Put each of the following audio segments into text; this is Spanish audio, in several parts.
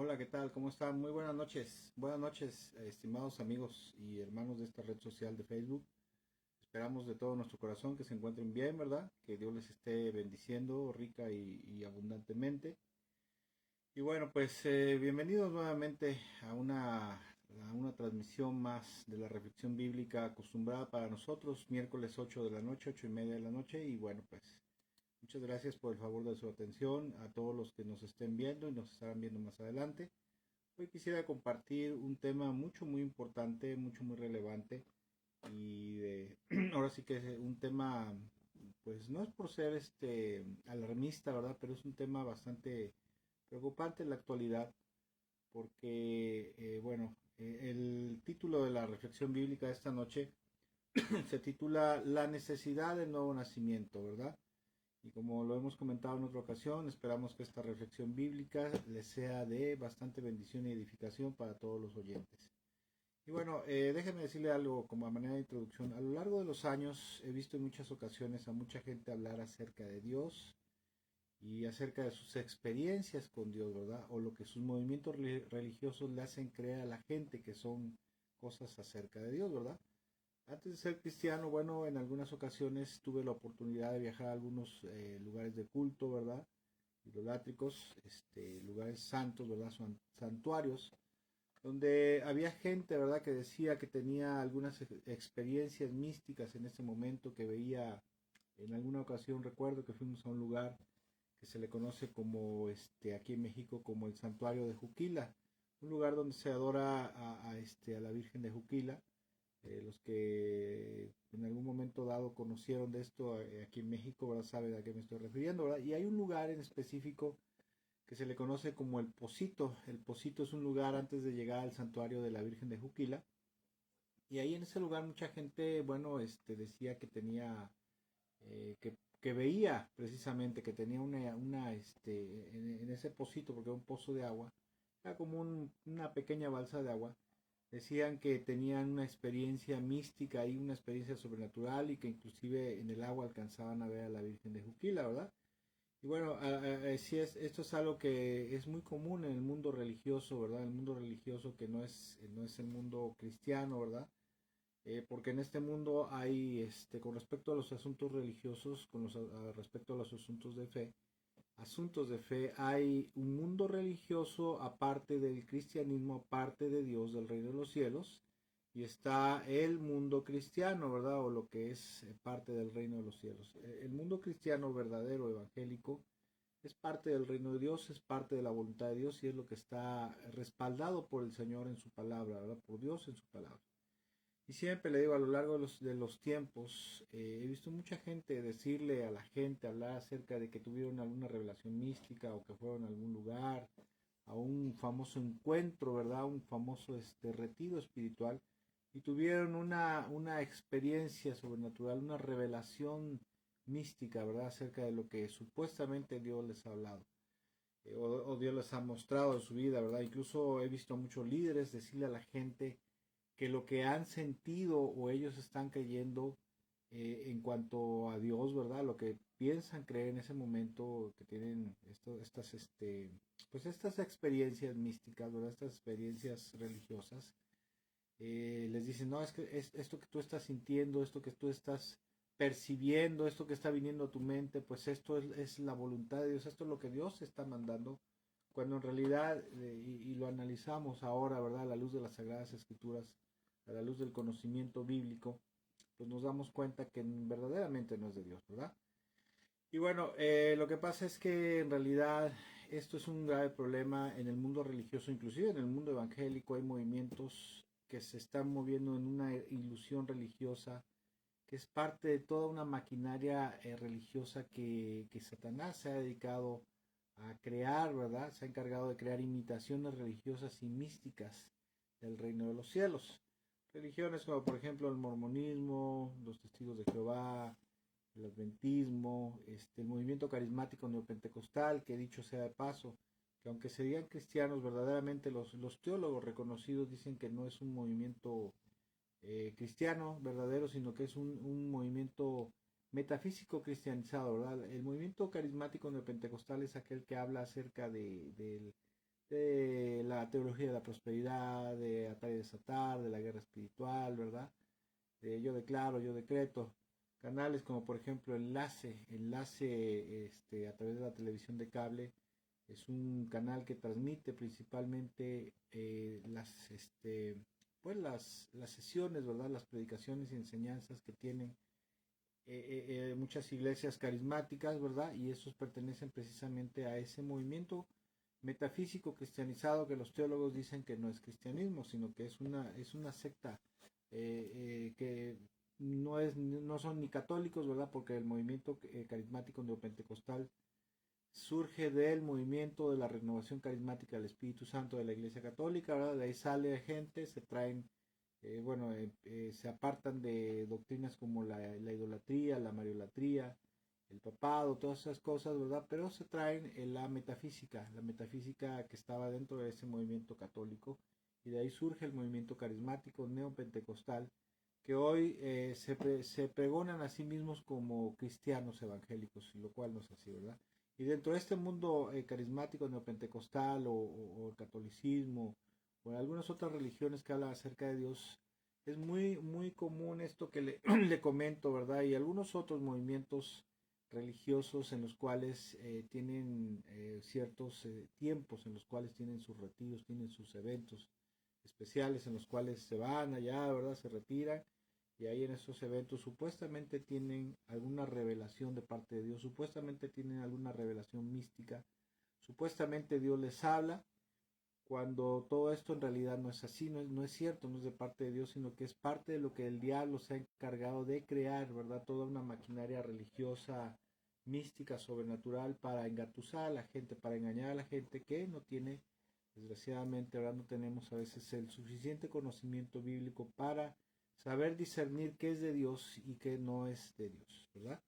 Hola, ¿qué tal? ¿Cómo están? Muy buenas noches. Buenas noches, estimados amigos y hermanos de esta red social de Facebook. Esperamos de todo nuestro corazón que se encuentren bien, ¿verdad? Que Dios les esté bendiciendo rica y abundantemente. Y bueno, pues bienvenidos nuevamente a una transmisión más de la reflexión bíblica acostumbrada para nosotros, miércoles 8 de la noche, 8:30 de la noche. Y bueno, pues muchas gracias por el favor de su atención a todos los que nos estén viendo y nos estarán viendo más adelante. Hoy quisiera compartir un tema muy importante, muy relevante y ahora sí que es un tema, pues no es por ser alarmista, ¿verdad? Pero es un tema bastante preocupante en la actualidad porque, bueno, el título de la reflexión bíblica de esta noche se titula La necesidad del nuevo nacimiento, ¿verdad? Y como lo hemos comentado en otra ocasión, esperamos que esta reflexión bíblica les sea de bastante bendición y edificación para todos los oyentes. Y bueno, déjenme decirle algo como a manera de introducción. A lo largo de los años he visto en muchas ocasiones a mucha gente hablar acerca de Dios y acerca de sus experiencias con Dios, ¿verdad? O lo que sus movimientos religiosos le hacen creer a la gente que son cosas acerca de Dios, ¿verdad? Antes de ser cristiano, bueno, en algunas ocasiones tuve la oportunidad de viajar a algunos lugares de culto, ¿verdad? Idolátricos, lugares santos, ¿verdad? Santuarios, donde había gente, ¿verdad? Que decía que tenía algunas experiencias místicas en ese momento, que veía, en alguna ocasión recuerdo que fuimos a un lugar que se le conoce como, aquí en México, como el Santuario de Juquila, un lugar donde se adora a la Virgen de Juquila. Los que en algún momento dado conocieron de esto aquí en México, ¿verdad? Saben a qué me estoy refiriendo, ¿verdad? Y hay un lugar en específico que se le conoce como el Pocito. El Pocito es un lugar antes de llegar al santuario de la Virgen de Juquila. Y ahí en ese lugar mucha gente, bueno, decía que tenía, que veía precisamente que tenía en ese pocito, porque era un pozo de agua, era como una pequeña balsa de agua. Decían que tenían una experiencia mística y una experiencia sobrenatural y que inclusive en el agua alcanzaban a ver a la Virgen de Juquila, ¿verdad? Y bueno, sí esto es algo que es muy común en el mundo religioso, ¿verdad? El mundo religioso que no es el mundo cristiano, ¿verdad? Porque en este mundo hay, con respecto a los asuntos religiosos, respecto a los asuntos de fe, hay un mundo religioso aparte del cristianismo, aparte de Dios, del reino de los cielos, y está el mundo cristiano, ¿verdad? O lo que es parte del reino de los cielos. El mundo cristiano verdadero, evangélico, es parte del reino de Dios, es parte de la voluntad de Dios y es lo que está respaldado por el Señor en su palabra, ¿verdad? Por Dios en su palabra. Y siempre le digo, a lo largo de los tiempos, he visto mucha gente decirle a la gente, hablar acerca de que tuvieron alguna revelación mística o que fueron a algún lugar, a un famoso encuentro, ¿verdad? Un famoso retiro espiritual y tuvieron una experiencia sobrenatural, una revelación mística, ¿verdad? Acerca de lo que supuestamente Dios les ha hablado. O Dios les ha mostrado en su vida, ¿verdad? Incluso he visto a muchos líderes decirle a la gente que lo que han sentido o ellos están creyendo en cuanto a Dios, ¿verdad? Lo que piensan creer en ese momento, que tienen pues estas experiencias místicas, ¿verdad? Estas experiencias religiosas, les dicen, no, es que esto que tú estás sintiendo, esto que tú estás percibiendo, esto que está viniendo a tu mente, pues esto es la voluntad de Dios, esto es lo que Dios está mandando, cuando en realidad, y lo analizamos ahora, ¿verdad? A la luz de las Sagradas Escrituras, a la luz del conocimiento bíblico, pues nos damos cuenta que verdaderamente no es de Dios, ¿verdad? Y bueno, lo que pasa es que en realidad esto es un grave problema en el mundo religioso, inclusive en el mundo evangélico hay movimientos que se están moviendo en una ilusión religiosa que es parte de toda una maquinaria religiosa que Satanás se ha dedicado a crear, ¿verdad? Se ha encargado de crear imitaciones religiosas y místicas del reino de los cielos. Religiones como por ejemplo el mormonismo, los testigos de Jehová, el adventismo, el movimiento carismático neopentecostal, que dicho sea de paso, que aunque serían cristianos, verdaderamente los teólogos reconocidos dicen que no es un movimiento cristiano verdadero, sino que es un movimiento metafísico cristianizado, ¿verdad? El movimiento carismático neopentecostal es aquel que habla acerca de la teología de la prosperidad, de atar y desatar, de la guerra espiritual, ¿verdad? De yo declaro, yo decreto. Canales como por ejemplo Enlace a través de la televisión de cable, es un canal que transmite principalmente las sesiones, ¿verdad? Las predicaciones y enseñanzas que tienen muchas iglesias carismáticas, ¿verdad? Y esos pertenecen precisamente a ese movimiento metafísico cristianizado que los teólogos dicen que no es cristianismo, sino que es una secta que no son ni católicos, ¿verdad? Porque el movimiento carismático neopentecostal surge del movimiento de la renovación carismática del Espíritu Santo de la Iglesia Católica, ¿verdad? De ahí sale gente, se traen se apartan de doctrinas como la idolatría, la mariolatría, el papado, todas esas cosas, ¿verdad? Pero se traen la metafísica que estaba dentro de ese movimiento católico, y de ahí surge el movimiento carismático neopentecostal, que hoy se pregonan a sí mismos como cristianos evangélicos, lo cual no es así, ¿verdad? Y dentro de este mundo carismático neopentecostal o catolicismo, o en algunas otras religiones que hablan acerca de Dios, es muy común esto que le comento, ¿verdad? Y algunos otros movimientos religiosos en los cuales tienen ciertos tiempos, en los cuales tienen sus retiros, tienen sus eventos especiales en los cuales se van allá, ¿verdad? Se retiran, y ahí en esos eventos supuestamente tienen alguna revelación de parte de Dios, supuestamente tienen alguna revelación mística, supuestamente Dios les habla, cuando todo esto en realidad no es así, no es cierto, no es de parte de Dios, sino que es parte de lo que el diablo se ha encargado de crear, ¿verdad? Toda una maquinaria religiosa, mística, sobrenatural, para engatusar a la gente, para engañar a la gente que no tiene, desgraciadamente ahora no tenemos a veces el suficiente conocimiento bíblico para saber discernir qué es de Dios y qué no es de Dios, ¿verdad?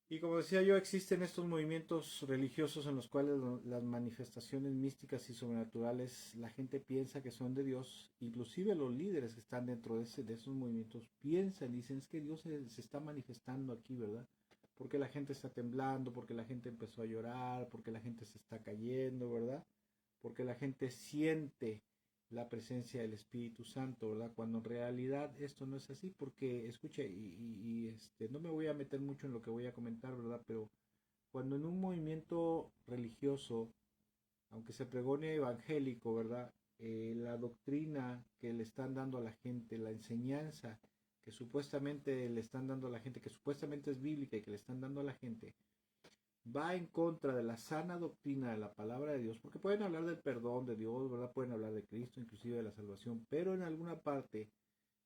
Y como decía yo, existen estos movimientos religiosos en los cuales las manifestaciones místicas y sobrenaturales, la gente piensa que son de Dios, inclusive los líderes que están dentro de esos movimientos piensan, dicen, es que Dios se está manifestando aquí, ¿verdad? Porque la gente está temblando, porque la gente empezó a llorar, porque la gente se está cayendo, ¿verdad? Porque la gente siente la presencia del Espíritu Santo, ¿verdad? Cuando en realidad esto no es así, porque escuche, no me voy a meter mucho en lo que voy a comentar, ¿verdad? Pero cuando en un movimiento religioso, aunque se pregone evangélico, ¿verdad? La doctrina que le están dando a la gente, la enseñanza que supuestamente le están dando a la gente, que supuestamente es bíblica y que le están dando a la gente, va en contra de la sana doctrina de la palabra de Dios, porque pueden hablar del perdón de Dios, ¿verdad? Pueden hablar de Cristo, inclusive de la salvación, pero en alguna parte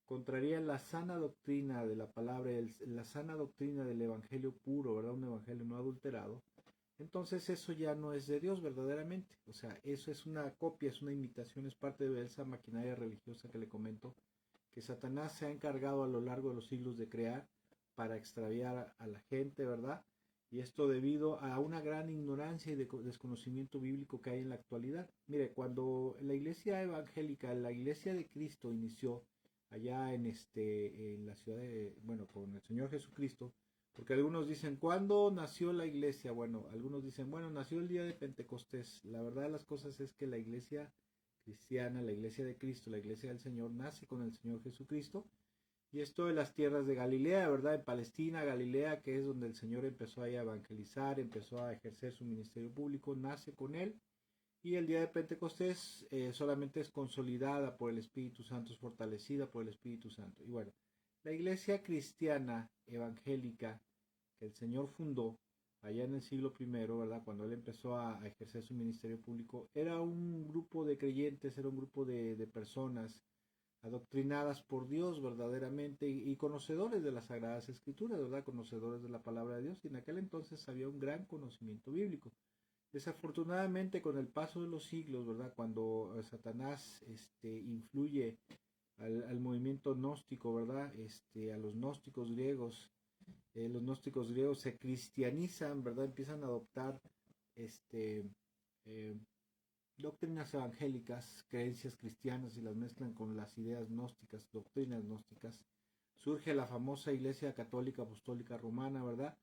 contraría la sana doctrina de la palabra, la sana doctrina del evangelio puro, ¿verdad? Un evangelio no adulterado. Entonces eso ya no es de Dios verdaderamente. O sea, eso es una copia, es una imitación, es parte de esa maquinaria religiosa que le comento, que Satanás se ha encargado a lo largo de los siglos de crear para extraviar a la gente, ¿verdad? Y esto debido a una gran ignorancia y desconocimiento bíblico que hay en la actualidad. Mire, cuando la iglesia evangélica, la iglesia de Cristo inició allá en la ciudad de, bueno, con el Señor Jesucristo, porque algunos dicen, ¿cuándo nació la iglesia? Bueno, algunos dicen, bueno, nació el día de Pentecostés. La verdad de las cosas es que la iglesia cristiana, la iglesia de Cristo, la iglesia del Señor, nace con el Señor Jesucristo. Y esto de las tierras de Galilea, ¿verdad? En Palestina, Galilea, que es donde el Señor empezó a evangelizar, empezó a ejercer su ministerio público, nace con él. Y el día de Pentecostés solamente es consolidada por el Espíritu Santo, es fortalecida por el Espíritu Santo. Y bueno, la iglesia cristiana evangélica que el Señor fundó allá en el siglo I, ¿verdad? Cuando él empezó a ejercer su ministerio público, era un grupo de creyentes, era un grupo de personas adoctrinadas por Dios verdaderamente y conocedores de las Sagradas Escrituras, ¿verdad? Conocedores de la palabra de Dios, y en aquel entonces había un gran conocimiento bíblico. Desafortunadamente, con el paso de los siglos, ¿verdad? Cuando Satanás influye al movimiento gnóstico, ¿verdad? A los gnósticos griegos se cristianizan, ¿verdad? Empiezan a adoptar este, eh, doctrinas evangélicas, creencias cristianas, y las mezclan con las ideas gnósticas, doctrinas gnósticas. Surge la famosa Iglesia Católica Apostólica Romana, ¿verdad?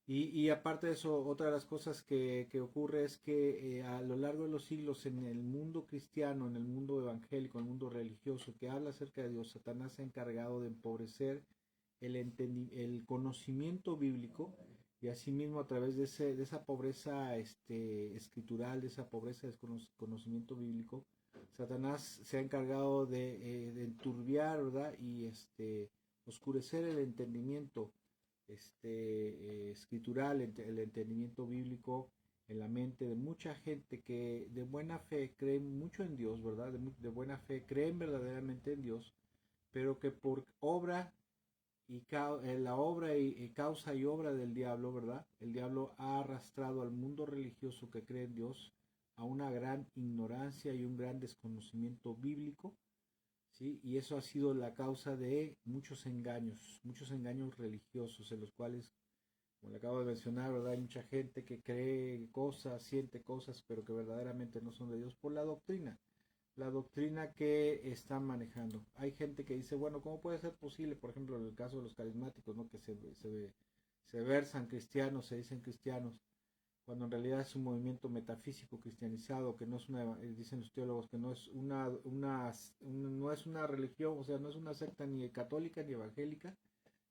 Y aparte de eso, otra de las cosas que ocurre es que a lo largo de los siglos en el mundo cristiano, en el mundo evangélico, en el mundo religioso que habla acerca de Dios, Satanás se ha encargado de empobrecer el conocimiento bíblico y asimismo a través de esa pobreza escritural, de esa pobreza de conocimiento bíblico, Satanás se ha encargado de enturbiar, ¿verdad? Y oscurecer el entendimiento escritural, el entendimiento bíblico en la mente de mucha gente que de buena fe creen mucho en Dios, ¿verdad? De buena fe creen verdaderamente en Dios, pero que por obra la obra y causa y obra del diablo, ¿verdad? El diablo ha arrastrado al mundo religioso que cree en Dios a una gran ignorancia y un gran desconocimiento bíblico, ¿sí? Y eso ha sido la causa de muchos engaños religiosos en los cuales, como le acabo de mencionar, ¿verdad? Hay mucha gente que cree cosas, siente cosas, pero que verdaderamente no son de Dios por la doctrina que están manejando. Hay gente que dice, bueno, ¿cómo puede ser posible, por ejemplo, en el caso de los carismáticos, ¿no? Que se versan cristianos, se dicen cristianos, cuando en realidad es un movimiento metafísico cristianizado, que no es una, dicen los teólogos, que no es no es una religión, o sea, no es una secta ni católica ni evangélica,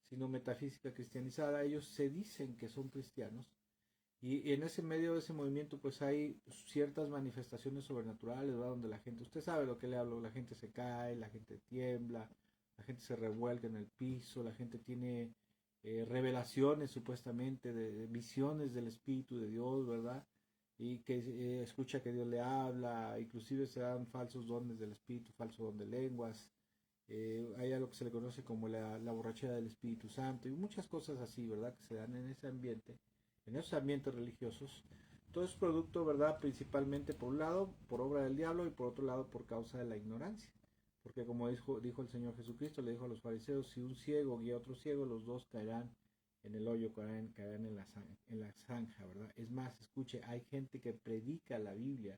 sino metafísica cristianizada. Ellos se dicen que son cristianos, y en ese medio de ese movimiento pues hay ciertas manifestaciones sobrenaturales, ¿verdad? Donde la gente, usted sabe lo que le hablo, la gente se cae, la gente tiembla, la gente se revuelca en el piso, la gente tiene revelaciones supuestamente de visiones del Espíritu de Dios, ¿verdad? Y que escucha que Dios le habla, inclusive se dan falsos dones del Espíritu, falso don de lenguas, hay algo que se le conoce como la borrachera del Espíritu Santo y muchas cosas así, ¿verdad? Que se dan en ese ambiente, en esos ambientes religiosos. Todo es producto, ¿verdad? Principalmente por un lado, por obra del diablo y por otro lado, por causa de la ignorancia. Porque como dijo el Señor Jesucristo, le dijo a los fariseos, si un ciego guía a otro ciego, los dos caerán en el hoyo, caerán en la zanja, ¿verdad? Es más, escuche, hay gente que predica la Biblia,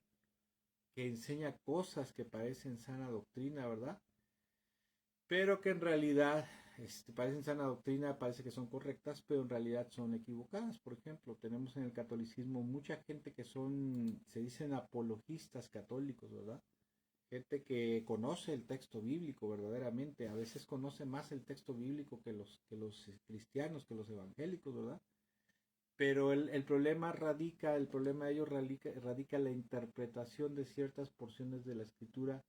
que enseña cosas que parecen sana doctrina, ¿verdad? Pero que en realidad parecen sana doctrina, parece que son correctas, pero en realidad son equivocadas. Por ejemplo, tenemos en el catolicismo mucha gente que se dicen apologistas católicos, ¿verdad? Gente que conoce el texto bíblico verdaderamente, a veces conoce más el texto bíblico que los cristianos, que los evangélicos, ¿verdad? Pero el problema de ellos radica en la interpretación de ciertas porciones de la escritura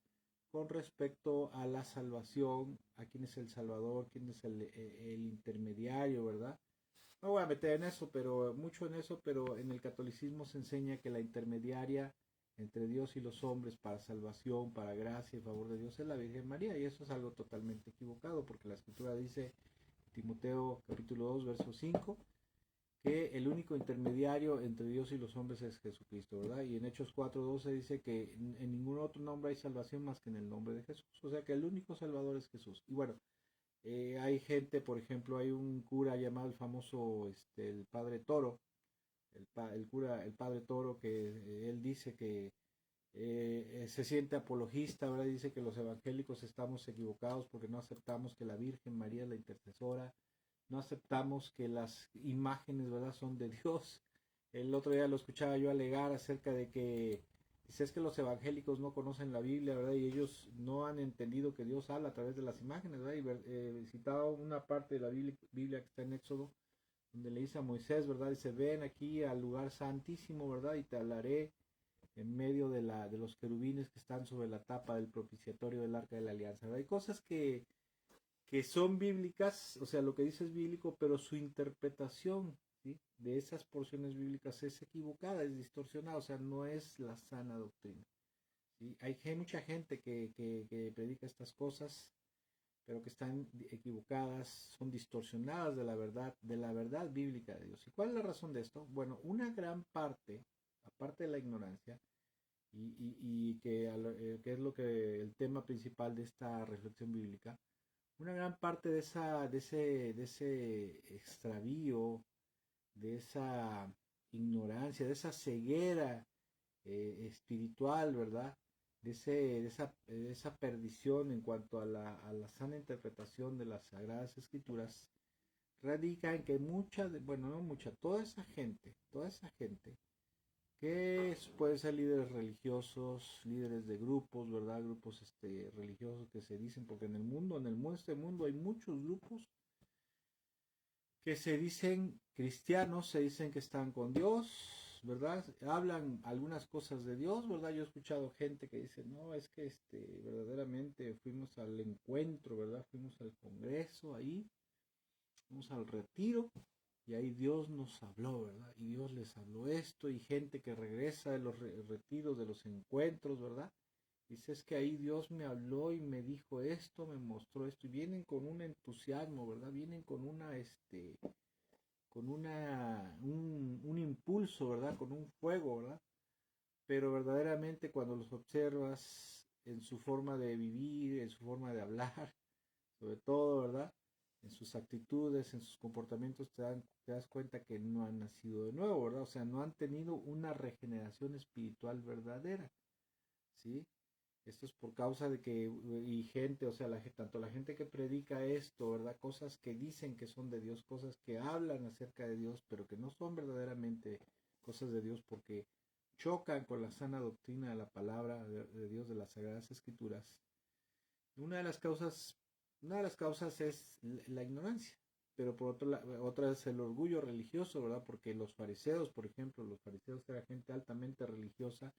con respecto a la salvación, a quién es el Salvador, quién es el intermediario, ¿verdad? No voy a meter en eso, pero mucho en eso, pero en el catolicismo se enseña que la intermediaria entre Dios y los hombres para salvación, para gracia y favor de Dios es la Virgen María, y eso es algo totalmente equivocado, porque la escritura dice, Timoteo capítulo 2, verso 5, que el único intermediario entre Dios y los hombres es Jesucristo, ¿verdad? Y en Hechos 4:12 dice que en ningún otro nombre hay salvación más que en el nombre de Jesús, o sea que el único salvador es Jesús. Y bueno, hay gente, por ejemplo, hay un cura llamado el famoso, el Padre Toro, el Padre Toro, que él dice que se siente apologista, ¿verdad? Dice que los evangélicos estamos equivocados porque no aceptamos que la Virgen María es la intercesora, no aceptamos que las imágenes, ¿verdad?, son de Dios. El otro día lo escuchaba yo alegar acerca de que si es que los evangélicos no conocen la Biblia, ¿verdad? Y ellos no han entendido que Dios habla a través de las imágenes, ¿verdad? Y citaba una parte de la Biblia que está en Éxodo, donde le dice a Moisés, ¿verdad? Dice, ven aquí al lugar santísimo, ¿verdad? Y te hablaré en medio de los querubines que están sobre la tapa del propiciatorio del arca de la alianza, ¿verdad? Hay cosas que son bíblicas, o sea, lo que dice es bíblico, pero su interpretación, ¿sí?, de esas porciones bíblicas es equivocada, es distorsionada, o sea, no es la sana doctrina. ¿Sí? Hay mucha gente que predica estas cosas, pero que están equivocadas, son distorsionadas de la verdad bíblica de Dios. ¿Y cuál es la razón de esto? Bueno, una gran parte, aparte de la ignorancia, y que es lo que el tema principal de esta reflexión bíblica, una gran parte de ese extravío, de esa ignorancia, de esa ceguera espiritual, ¿verdad? De esa perdición en cuanto a la sana interpretación de las Sagradas Escrituras, radica en que bueno, no mucha, toda esa gente que pueden ser líderes religiosos, líderes de grupos, ¿verdad? Grupos religiosos que se dicen, porque este mundo hay muchos grupos que se dicen cristianos, se dicen que están con Dios, ¿verdad? Hablan algunas cosas de Dios, ¿verdad? Yo he escuchado gente que dice, no, es que verdaderamente fuimos al encuentro, ¿verdad? Fuimos al congreso ahí, fuimos al retiro y ahí Dios nos habló, ¿verdad? Y Dios les habló esto y gente que regresa de los retiros, de los encuentros, ¿verdad? Dice, es que ahí Dios me habló y me dijo esto, me mostró esto, y vienen con un entusiasmo, ¿verdad? Vienen con un impulso, ¿verdad? Con un fuego, ¿verdad? Pero verdaderamente cuando los observas en su forma de vivir, en su forma de hablar, sobre todo, ¿verdad? En sus actitudes, en sus comportamientos, te das cuenta que no han nacido de nuevo, ¿verdad? O sea, no han tenido una regeneración espiritual verdadera, ¿sí? Esto es por causa de que, y gente, o sea, tanto la gente que predica esto, ¿verdad? Cosas que dicen que son de Dios, cosas que hablan acerca de Dios, pero que no son verdaderamente cosas de Dios porque chocan con la sana doctrina de la palabra de Dios, de las Sagradas Escrituras. Una de las causas, una de las causas es la ignorancia, pero por otro lado, otra es el orgullo religioso, ¿verdad? Porque los fariseos, por ejemplo, los fariseos eran gente altamente religiosa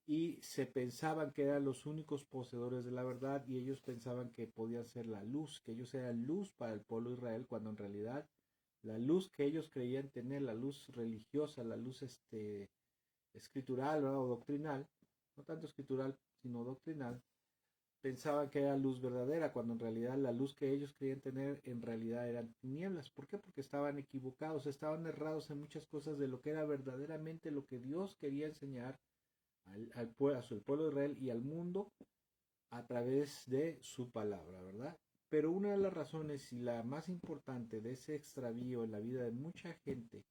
y se pensaban que eran los únicos poseedores de la verdad y ellos pensaban que podían ser la luz, que ellos eran luz para el pueblo de Israel, cuando en realidad la luz que ellos creían tener, la luz religiosa, la luz escritural, ¿verdad? O doctrinal, no tanto escritural, sino doctrinal, pensaban que era luz verdadera, cuando en realidad la luz que ellos creían tener en realidad eran tinieblas. ¿Por qué? Porque estaban equivocados, estaban errados en muchas cosas de lo que era verdaderamente lo que Dios quería enseñar al pueblo de Israel y al mundo a través de su palabra, ¿verdad? Pero una de las razones y la más importante de ese extravío en la vida de mucha gente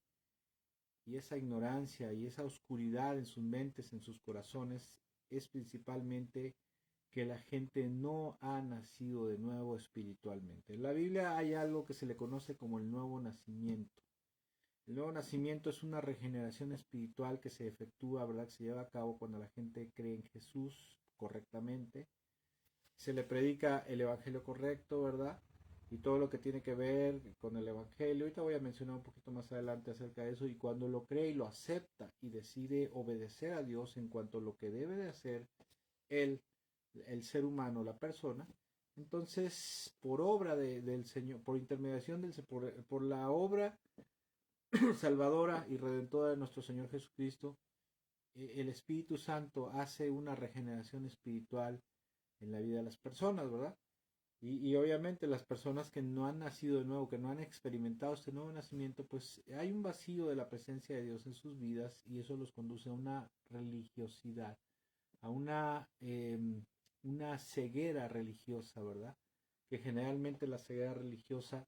y esa ignorancia y esa oscuridad en sus mentes, en sus corazones, es principalmente que la gente no ha nacido de nuevo espiritualmente. En la Biblia hay algo que se le conoce como el nuevo nacimiento. El nuevo nacimiento es una regeneración espiritual que se efectúa, ¿verdad? Que se lleva a cabo cuando la gente cree en Jesús correctamente. Se le predica el evangelio correcto, ¿verdad? Y todo lo que tiene que ver con el evangelio. Ahorita voy a mencionar un poquito más adelante acerca de eso. Y cuando lo cree y lo acepta y decide obedecer a Dios en cuanto a lo que debe de hacer él, el ser humano, la persona, entonces por obra del Señor, por intermediación por la obra salvadora y redentora de nuestro Señor Jesucristo, el Espíritu Santo hace una regeneración espiritual en la vida de las personas, ¿verdad? Y obviamente las personas que no han nacido de nuevo, que no han experimentado este nuevo nacimiento, pues hay un vacío de la presencia de Dios en sus vidas y eso los conduce a una religiosidad, a una ceguera religiosa, ¿verdad? Que generalmente la ceguera religiosa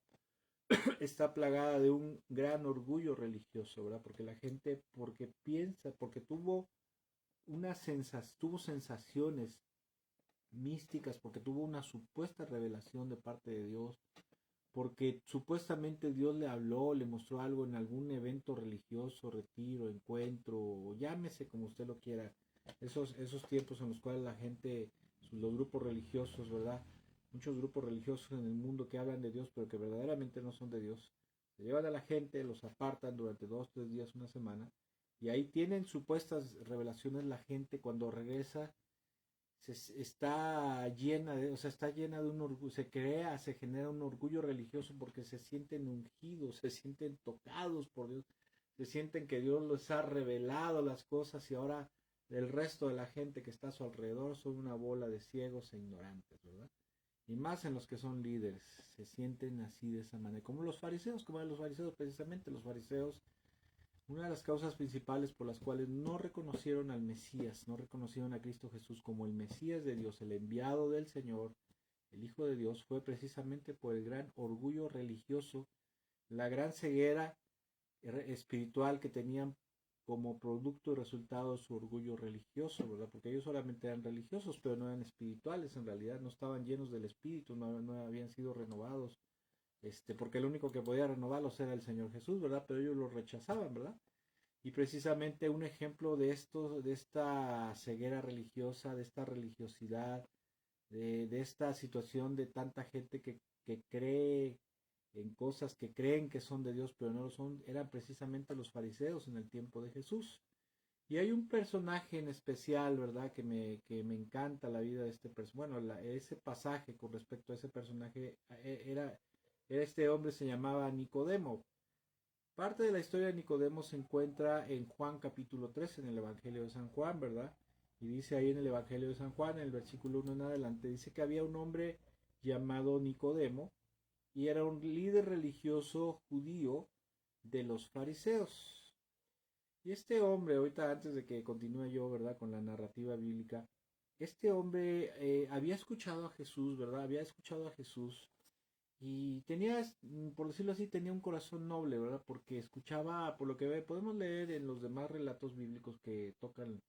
está plagada de un gran orgullo religioso, ¿verdad? Porque la gente, porque piensa, porque tuvo sensaciones místicas, porque tuvo una supuesta revelación de parte de Dios, porque supuestamente Dios le habló, le mostró algo en algún evento religioso, retiro, encuentro, o llámese como usted lo quiera. Esos tiempos en los cuales la gente, los grupos religiosos, ¿verdad? Muchos grupos religiosos en el mundo que hablan de Dios, pero que verdaderamente no son de Dios. Se llevan a la gente, los apartan durante 2, 3 días, una semana, y ahí tienen supuestas revelaciones la gente cuando regresa está llena de, o sea, está llena de un orgullo, se genera un orgullo religioso porque se sienten ungidos, se sienten tocados por Dios, se sienten que Dios les ha revelado las cosas y ahora el resto de la gente que está a su alrededor son una bola de ciegos e ignorantes, ¿verdad? Y más en los que son líderes, se sienten así de esa manera, como los fariseos precisamente, los fariseos una de las causas principales por las cuales no reconocieron al Mesías, no reconocieron a Cristo Jesús como el Mesías de Dios, el enviado del Señor, el Hijo de Dios, fue precisamente por el gran orgullo religioso, la gran ceguera espiritual que tenían como producto y resultado de su orgullo religioso, ¿verdad? Porque ellos solamente eran religiosos, pero no eran espirituales, en realidad no estaban llenos del Espíritu, no habían sido renovados porque el único que podía renovarlos era el Señor Jesús, ¿verdad? Pero ellos lo rechazaban, ¿verdad? Y precisamente un ejemplo de esto, de esta ceguera religiosa, de esta religiosidad, de esta situación de tanta gente que cree en cosas que creen que son de Dios, pero no lo son, eran precisamente los fariseos en el tiempo de Jesús. Y hay un personaje en especial, ¿verdad? Que me encanta la vida de este personaje. Bueno, ese pasaje con respecto a ese personaje era este hombre, se llamaba Nicodemo. Parte de la historia de Nicodemo se encuentra en Juan capítulo 3, en el Evangelio de San Juan, ¿verdad? Y dice ahí en el Evangelio de San Juan, en el versículo 1 en adelante, dice que había un hombre llamado Nicodemo y era un líder religioso judío de los fariseos. Y este hombre, ahorita antes de que continúe yo, ¿verdad? Con la narrativa bíblica, este hombre había escuchado a Jesús, ¿verdad? Había escuchado a Jesús y tenía, por decirlo así, tenía un corazón noble, ¿verdad? Porque escuchaba, por lo que podemos leer en los demás relatos bíblicos que tocan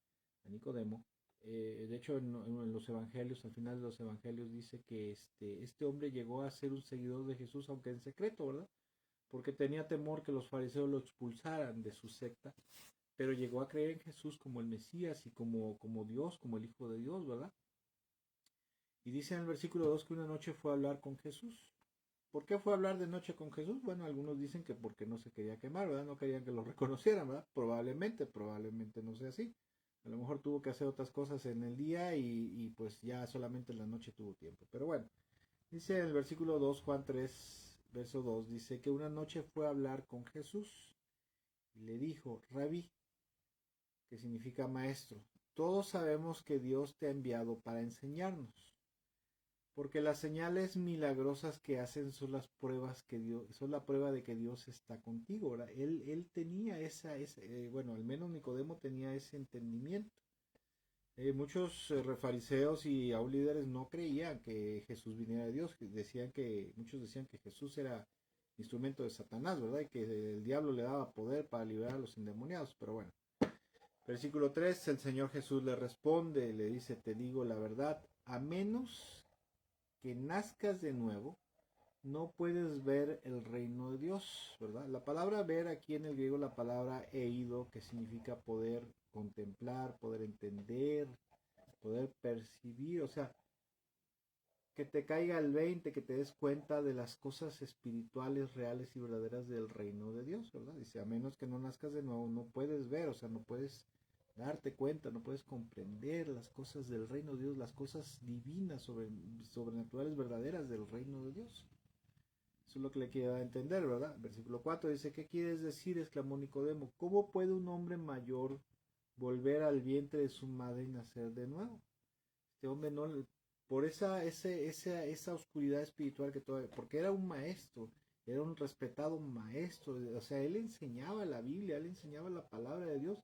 a Nicodemo. De hecho, en los evangelios, al final de los evangelios, dice que este hombre llegó a ser un seguidor de Jesús, aunque en secreto, ¿verdad? Porque tenía temor que los fariseos lo expulsaran de su secta, pero llegó a creer en Jesús como el Mesías y como Dios, como el Hijo de Dios, ¿verdad? Y dice en el versículo 2 que una noche fue a hablar con Jesús. ¿Por qué fue a hablar de noche con Jesús? Bueno, algunos dicen que porque no se quería quemar, ¿verdad? No querían que lo reconocieran, ¿verdad? Probablemente no sea así. A lo mejor tuvo que hacer otras cosas en el día y pues ya solamente en la noche tuvo tiempo. Pero bueno, dice en el versículo 2, Juan 3, verso 2, dice que una noche fue a hablar con Jesús y le dijo, Rabí, que significa maestro, todos sabemos que Dios te ha enviado para enseñarnos. Porque las señales milagrosas que hacen son las pruebas que Dios, son la prueba de que Dios está contigo, ¿verdad? Él tenía bueno, al menos Nicodemo tenía ese entendimiento. Muchos fariseos y aún líderes no creían que Jesús viniera de Dios, muchos decían que Jesús era instrumento de Satanás, ¿verdad? Y que el diablo le daba poder para liberar a los endemoniados, pero bueno. Versículo 3, el Señor Jesús le responde, le dice, te digo la verdad, a menos que nazcas de nuevo, no puedes ver el reino de Dios, ¿verdad? La palabra ver aquí en el griego, la palabra eido, que significa poder contemplar, poder entender, poder percibir, o sea, que te caiga el 20, que te des cuenta de las cosas espirituales, reales y verdaderas del reino de Dios, ¿verdad? Dice, a menos que no nazcas de nuevo, no puedes ver, o sea, no puedes darte cuenta, no puedes comprender las cosas del reino de Dios, las cosas divinas, sobrenaturales, verdaderas del reino de Dios. Eso es lo que le quiere dar a entender, ¿verdad? Versículo 4 dice, ¿qué quieres decir? Exclamó Nicodemo. ¿Cómo puede un hombre mayor volver al vientre de su madre y nacer de nuevo? Este hombre no, por esa oscuridad espiritual que todavía, porque era un maestro, era un respetado maestro, o sea, él enseñaba la Biblia, él enseñaba la palabra de Dios,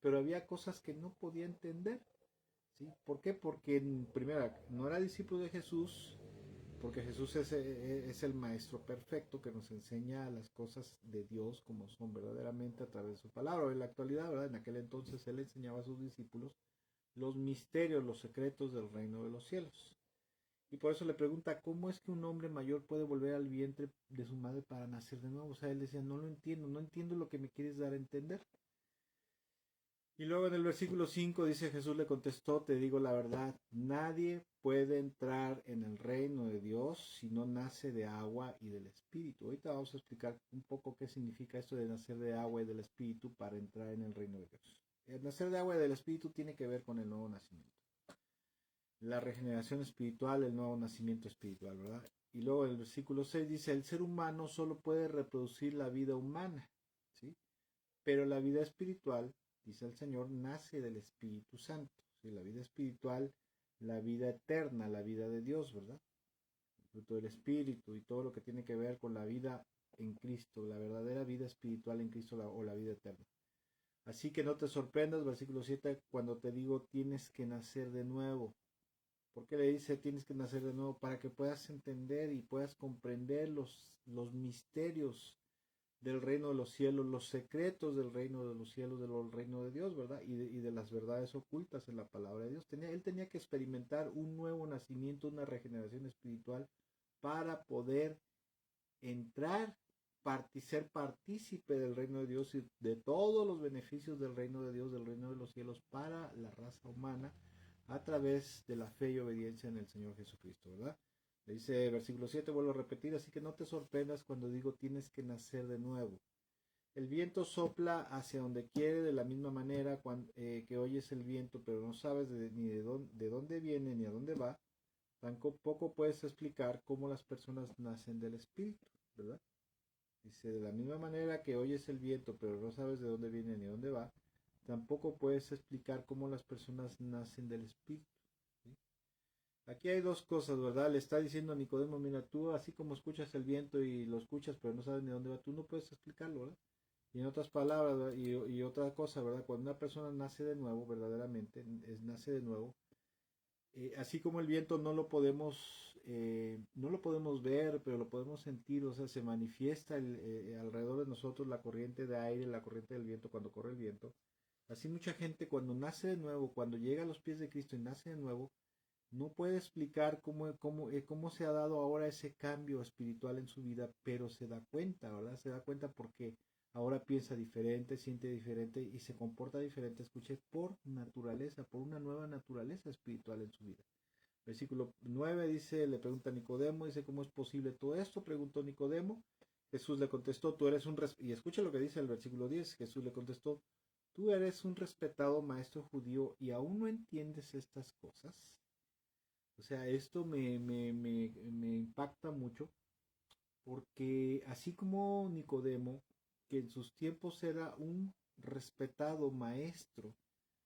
pero había cosas que no podía entender, ¿sí? ¿Por qué? Porque en primera, no era discípulo de Jesús, porque Jesús es el maestro perfecto que nos enseña las cosas de Dios como son verdaderamente a través de su palabra. En la actualidad, ¿verdad? En aquel entonces él enseñaba a sus discípulos los misterios, los secretos del reino de los cielos. Y por eso le pregunta, ¿cómo es que un hombre mayor puede volver al vientre de su madre para nacer de nuevo? O sea, él decía, no lo entiendo, no entiendo lo que me quieres dar a entender. Y luego en el versículo 5 dice, Jesús le contestó, te digo la verdad, nadie puede entrar en el reino de Dios si no nace de agua y del Espíritu. Ahorita vamos a explicar un poco qué significa esto de nacer de agua y del Espíritu para entrar en el reino de Dios. El nacer de agua y del Espíritu tiene que ver con el nuevo nacimiento. La regeneración espiritual, el nuevo nacimiento espiritual, ¿verdad? Y luego el versículo 6 dice, el ser humano solo puede reproducir la vida humana, ¿sí? Pero la vida espiritual, dice el Señor, nace del Espíritu Santo. ¿Sí? La vida espiritual, la vida eterna, la vida de Dios, ¿verdad? El fruto del Espíritu y todo lo que tiene que ver con la vida en Cristo, la verdadera vida espiritual en Cristo o la vida eterna. Así que no te sorprendas, versículo 7, cuando te digo tienes que nacer de nuevo. ¿Por qué le dice tienes que nacer de nuevo? Para que puedas entender y puedas comprender los misterios del reino de los cielos, los secretos del reino de los cielos, del reino de Dios, ¿verdad? Y de las verdades ocultas en la palabra de Dios. Él tenía que experimentar un nuevo nacimiento, una regeneración espiritual para poder entrar, ser partícipe del reino de Dios y de todos los beneficios del reino de Dios, del reino de los cielos para la raza humana a través de la fe y obediencia en el Señor Jesucristo, ¿verdad? Le dice versículo 7, vuelvo a repetir, así que no te sorprendas cuando digo tienes que nacer de nuevo. El viento sopla hacia donde quiere de la misma manera que oyes el viento, pero no sabes ni de dónde viene ni a dónde va. Tampoco puedes explicar cómo las personas nacen del Espíritu, ¿verdad? Dice, de la misma manera que oyes el viento, pero no sabes de dónde viene ni a dónde va, tampoco puedes explicar cómo las personas nacen del Espíritu. ¿Sí? Aquí hay dos cosas, ¿verdad? Le está diciendo a Nicodemo, mira, tú así como escuchas el viento y lo escuchas, pero no sabes ni a dónde va, tú no puedes explicarlo, ¿verdad? Y en otras palabras, ¿verdad? Y otra cosa, ¿verdad? Cuando una persona nace de nuevo, verdaderamente, nace de nuevo, así como el viento no lo podemos ver, pero lo podemos sentir, o sea, se manifiesta alrededor de nosotros la corriente de aire, la corriente del viento cuando corre el viento. Así mucha gente cuando nace de nuevo, cuando llega a los pies de Cristo y nace de nuevo, no puede explicar cómo se ha dado ahora ese cambio espiritual en su vida, pero se da cuenta, ¿verdad? Se da cuenta porque ahora piensa diferente, siente diferente y se comporta diferente, escuche, por naturaleza, por una nueva naturaleza espiritual en su vida. Versículo 9 dice, le pregunta a Nicodemo, dice, ¿cómo es posible todo esto? Preguntó Nicodemo. Jesús le contestó, tú eres y escucha lo que dice el versículo 10, Jesús le contestó, tú eres un respetado maestro judío y aún no entiendes estas cosas. O sea, esto me impacta mucho porque así como Nicodemo, que en sus tiempos era un respetado maestro,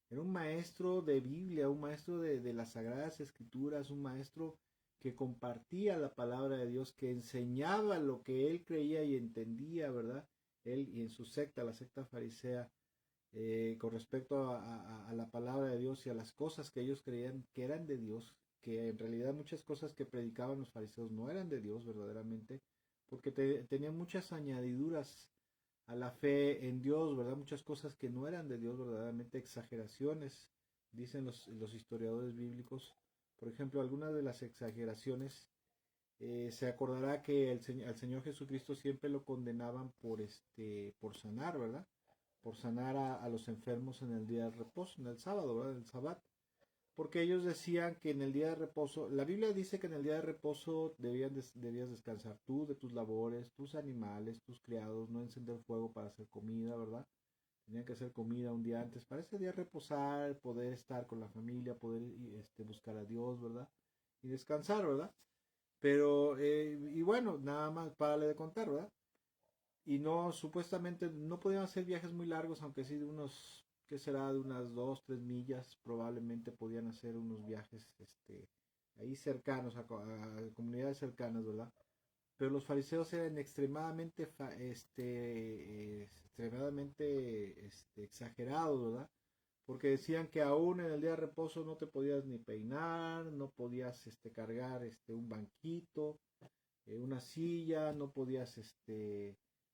era un maestro de Biblia, un maestro de las Sagradas Escrituras, un maestro que compartía la palabra de Dios, que enseñaba lo que él creía y entendía, ¿verdad? Él y en su secta, la secta farisea, con respecto a la palabra de Dios y a las cosas que ellos creían que eran de Dios, que en realidad muchas cosas que predicaban los fariseos no eran de Dios verdaderamente, porque tenían muchas añadiduras a la fe en Dios, ¿verdad? Muchas cosas que no eran de Dios verdaderamente, exageraciones, dicen los historiadores bíblicos. Por ejemplo, algunas de las exageraciones, se acordará que al Señor Jesucristo siempre lo condenaban por sanar, ¿verdad? Por sanar a los enfermos en el día de reposo, en el sábado, ¿verdad? En el sabbat. Porque ellos decían que en el día de reposo, la Biblia dice que en el día de reposo debías descansar tú de tus labores, tus animales, tus criados, no encender fuego para hacer comida, ¿verdad? Tenían que hacer comida un día antes para ese día reposar, poder estar con la familia, poder buscar a Dios, ¿verdad? Y descansar, ¿verdad? Pero, y bueno, nada más, párale de contar, ¿verdad? Y no, supuestamente no podían hacer viajes muy largos, aunque sí de unos, ¿qué será? De unas 2, 3 millas, probablemente podían hacer unos viajes, ahí cercanos, a comunidades cercanas, ¿verdad? Pero los fariseos eran extremadamente exagerados, ¿verdad? Porque decían que aún en el día de reposo no te podías ni peinar, no podías cargar un banquito, una silla, no podías,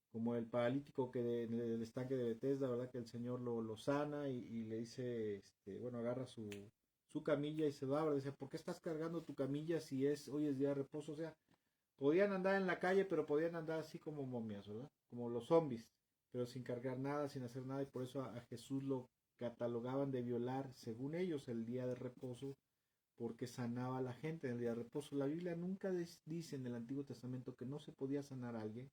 como el paralítico en el estanque de Bethesda, ¿verdad? Que el Señor lo sana y le dice, bueno, agarra su camilla y se va, ¿verdad? Dice, ¿por qué estás cargando tu camilla si hoy es día de reposo? O sea, podían andar en la calle, pero podían andar así como momias, ¿verdad? Como los zombies, pero sin cargar nada, sin hacer nada, y por eso a Jesús lo catalogaban de violar, según ellos, el día de reposo, porque sanaba a la gente en el día de reposo. La Biblia nunca dice en el Antiguo Testamento que no se podía sanar a alguien,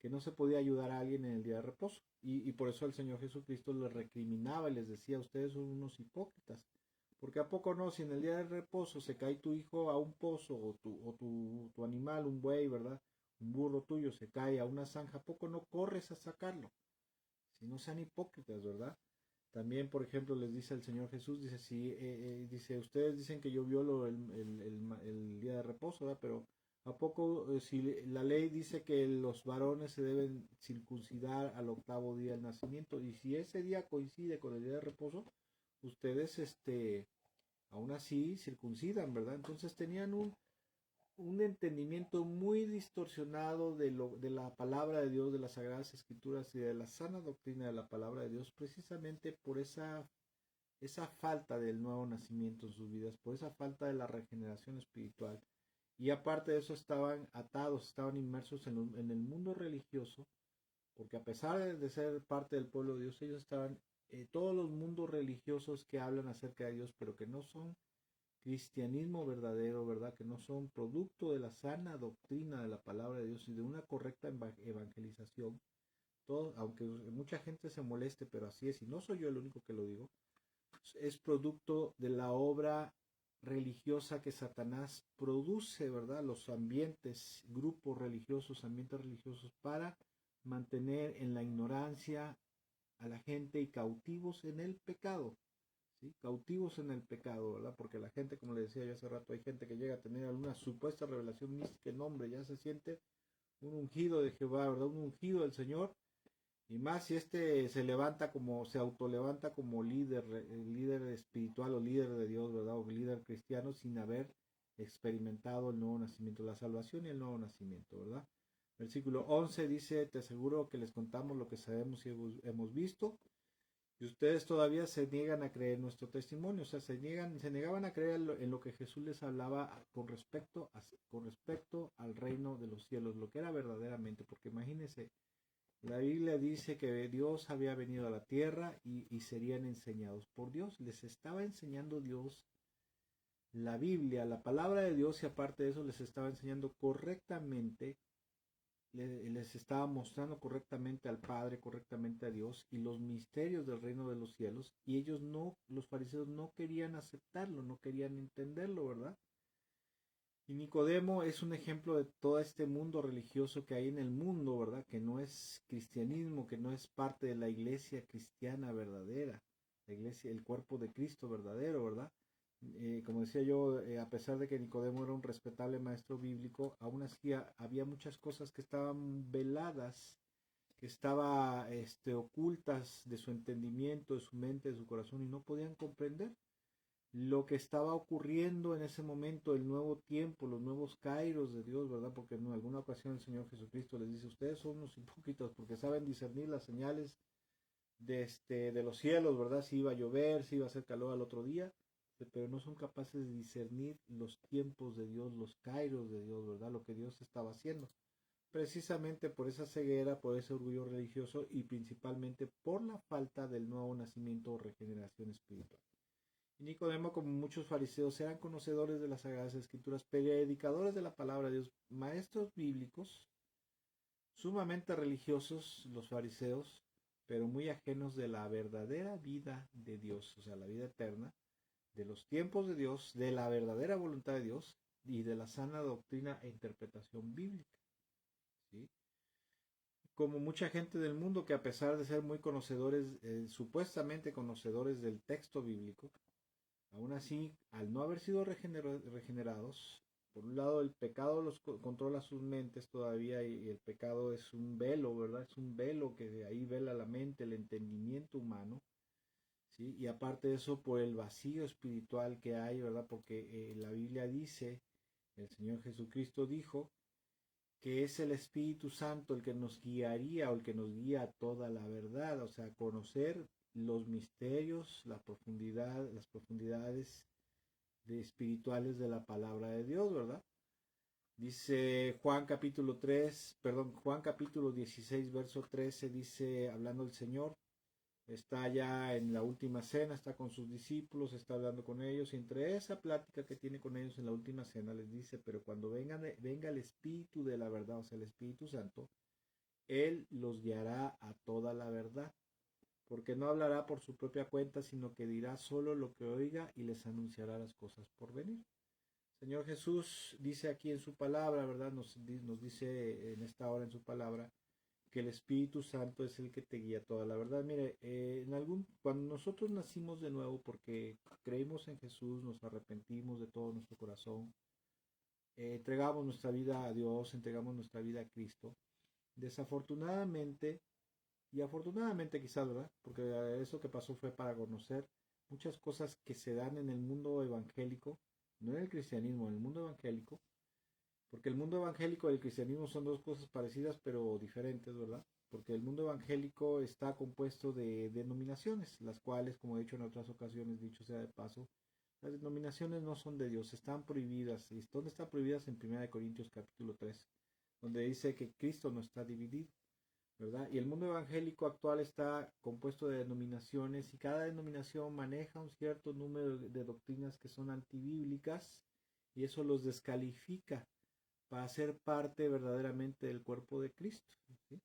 que no se podía ayudar a alguien en el día de reposo. Y por eso el Señor Jesucristo les recriminaba y les decía, ustedes son unos hipócritas. Porque a poco no, si en el día de reposo se cae tu hijo a un pozo o tu animal, un buey, ¿verdad? Un burro tuyo se cae a una zanja, ¿a poco no corres a sacarlo? Si no sean hipócritas, ¿verdad? También, por ejemplo, les dice el Señor Jesús, dice, si, dice, ustedes dicen que yo violo el día de reposo, ¿verdad? Pero ¿a poco si la ley dice que los varones se deben circuncidar al octavo día del nacimiento? Y si ese día coincide con el día de reposo, ustedes, aún así circuncidan, ¿verdad? Entonces tenían un entendimiento muy distorsionado de la palabra de Dios, de las Sagradas Escrituras y de la sana doctrina de la palabra de Dios, precisamente por esa falta del nuevo nacimiento en sus vidas, por esa falta de la regeneración espiritual. Y aparte de eso estaban atados, estaban inmersos en el mundo religioso, porque a pesar de ser parte del pueblo de Dios, ellos estaban, todos los mundos religiosos que hablan acerca de Dios, pero que no son cristianismo verdadero, ¿verdad? Que no son producto de la sana doctrina de la palabra de Dios y de una correcta evangelización. Todo, aunque mucha gente se moleste, pero así es, y no soy yo el único que lo digo, es producto de la obra religiosa que Satanás produce, ¿verdad? Los ambientes, grupos religiosos, ambientes religiosos, para mantener en la ignorancia a la gente y cautivos en el pecado, ¿sí? Cautivos en el pecado, ¿verdad? Porque la gente, como le decía yo hace rato, hay gente que llega a tener alguna supuesta revelación mística en nombre, ya se siente un ungido de Jehová, ¿verdad? Un ungido del Señor, y más si este se levanta como, se autolevanta como líder, líder espiritual o líder de Dios, ¿verdad? O líder cristiano sin haber experimentado el nuevo nacimiento, la salvación y el nuevo nacimiento, ¿verdad? Versículo 11 dice, te aseguro que les contamos lo que sabemos y hemos visto, y ustedes todavía se niegan a creer nuestro testimonio, o sea, se negaban a creer en lo que Jesús les hablaba con respecto al reino de los cielos, lo que era verdaderamente, porque imagínense, la Biblia dice que Dios había venido a la tierra y serían enseñados por Dios. Les estaba enseñando Dios la Biblia, la palabra de Dios, y aparte de eso les estaba enseñando correctamente, les estaba mostrando correctamente al Padre, correctamente a Dios y los misterios del reino de los cielos. Y ellos no, los fariseos no querían aceptarlo, no querían entenderlo, ¿verdad? Y Nicodemo es un ejemplo de todo este mundo religioso que hay en el mundo, ¿verdad? Que no es cristianismo, que no es parte de la iglesia cristiana verdadera, la iglesia, el cuerpo de Cristo verdadero, ¿verdad? Como decía yo, a pesar de que Nicodemo era un respetable maestro bíblico, aún así había muchas cosas que estaban veladas, que estaban ocultas de su entendimiento, de su mente, de su corazón, y no podían comprender lo que estaba ocurriendo en ese momento, el nuevo tiempo, los nuevos kairos de Dios, ¿verdad? Porque en alguna ocasión el Señor Jesucristo les dice, ustedes son unos hipócritas porque saben discernir las señales de los cielos, ¿verdad? Si iba a llover, si iba a hacer calor al otro día, pero no son capaces de discernir los tiempos de Dios, los kairos de Dios, ¿verdad? Lo que Dios estaba haciendo. Precisamente por esa ceguera, por ese orgullo religioso y principalmente por la falta del nuevo nacimiento o regeneración espiritual. Y Nicodemo, como muchos fariseos, eran conocedores de las Sagradas Escrituras, predicadores de la palabra de Dios, maestros bíblicos, sumamente religiosos los fariseos, pero muy ajenos de la verdadera vida de Dios, o sea, la vida eterna, de los tiempos de Dios, de la verdadera voluntad de Dios y de la sana doctrina e interpretación bíblica, ¿sí? Como mucha gente del mundo que a pesar de ser muy conocedores, supuestamente conocedores del texto bíblico, aún así, al no haber sido regenerados, por un lado el pecado los controla sus mentes todavía y el pecado es un velo, ¿verdad? Es un velo que de ahí vela la mente, el entendimiento humano, ¿sí? Y aparte de eso, por el vacío espiritual que hay, ¿verdad? Porque la Biblia dice, el Señor Jesucristo dijo, que es el Espíritu Santo el que nos guiaría o el que nos guía a toda la verdad, o sea, conocer los misterios, la profundidad, las profundidades espirituales de la palabra de Dios, ¿verdad? Dice Juan capítulo 3, perdón, Juan capítulo 16, verso 13, dice, hablando el Señor, está ya en la última cena, está con sus discípulos, está hablando con ellos, y entre esa plática que tiene con ellos en la última cena les dice, pero cuando venga el Espíritu de la verdad, o sea, el Espíritu Santo, Él los guiará a toda la verdad, porque no hablará por su propia cuenta, sino que dirá solo lo que oiga y les anunciará las cosas por venir. Señor Jesús dice aquí en su palabra, ¿verdad? Nos dice en esta hora en su palabra que el Espíritu Santo es el que te guía toda la verdad. Mire, cuando nosotros nacimos de nuevo porque creímos en Jesús, nos arrepentimos de todo nuestro corazón, entregamos nuestra vida a Dios, entregamos nuestra vida a Cristo, desafortunadamente, y afortunadamente quizás, ¿verdad? Porque eso que pasó fue para conocer muchas cosas que se dan en el mundo evangélico, no en el cristianismo, en el mundo evangélico, porque el mundo evangélico y el cristianismo son dos cosas parecidas pero diferentes, ¿verdad? Porque el mundo evangélico está compuesto de denominaciones, las cuales, como he dicho en otras ocasiones, dicho sea de paso, Las denominaciones no son de Dios, están prohibidas. ¿Y dónde están prohibidas? En 1 Corintios capítulo 3, donde dice que Cristo no está dividido, ¿verdad? Y el mundo evangélico actual está compuesto de denominaciones y cada denominación maneja un cierto número de doctrinas que son antibíblicas y eso los descalifica para ser parte verdaderamente del cuerpo de Cristo, ¿sí?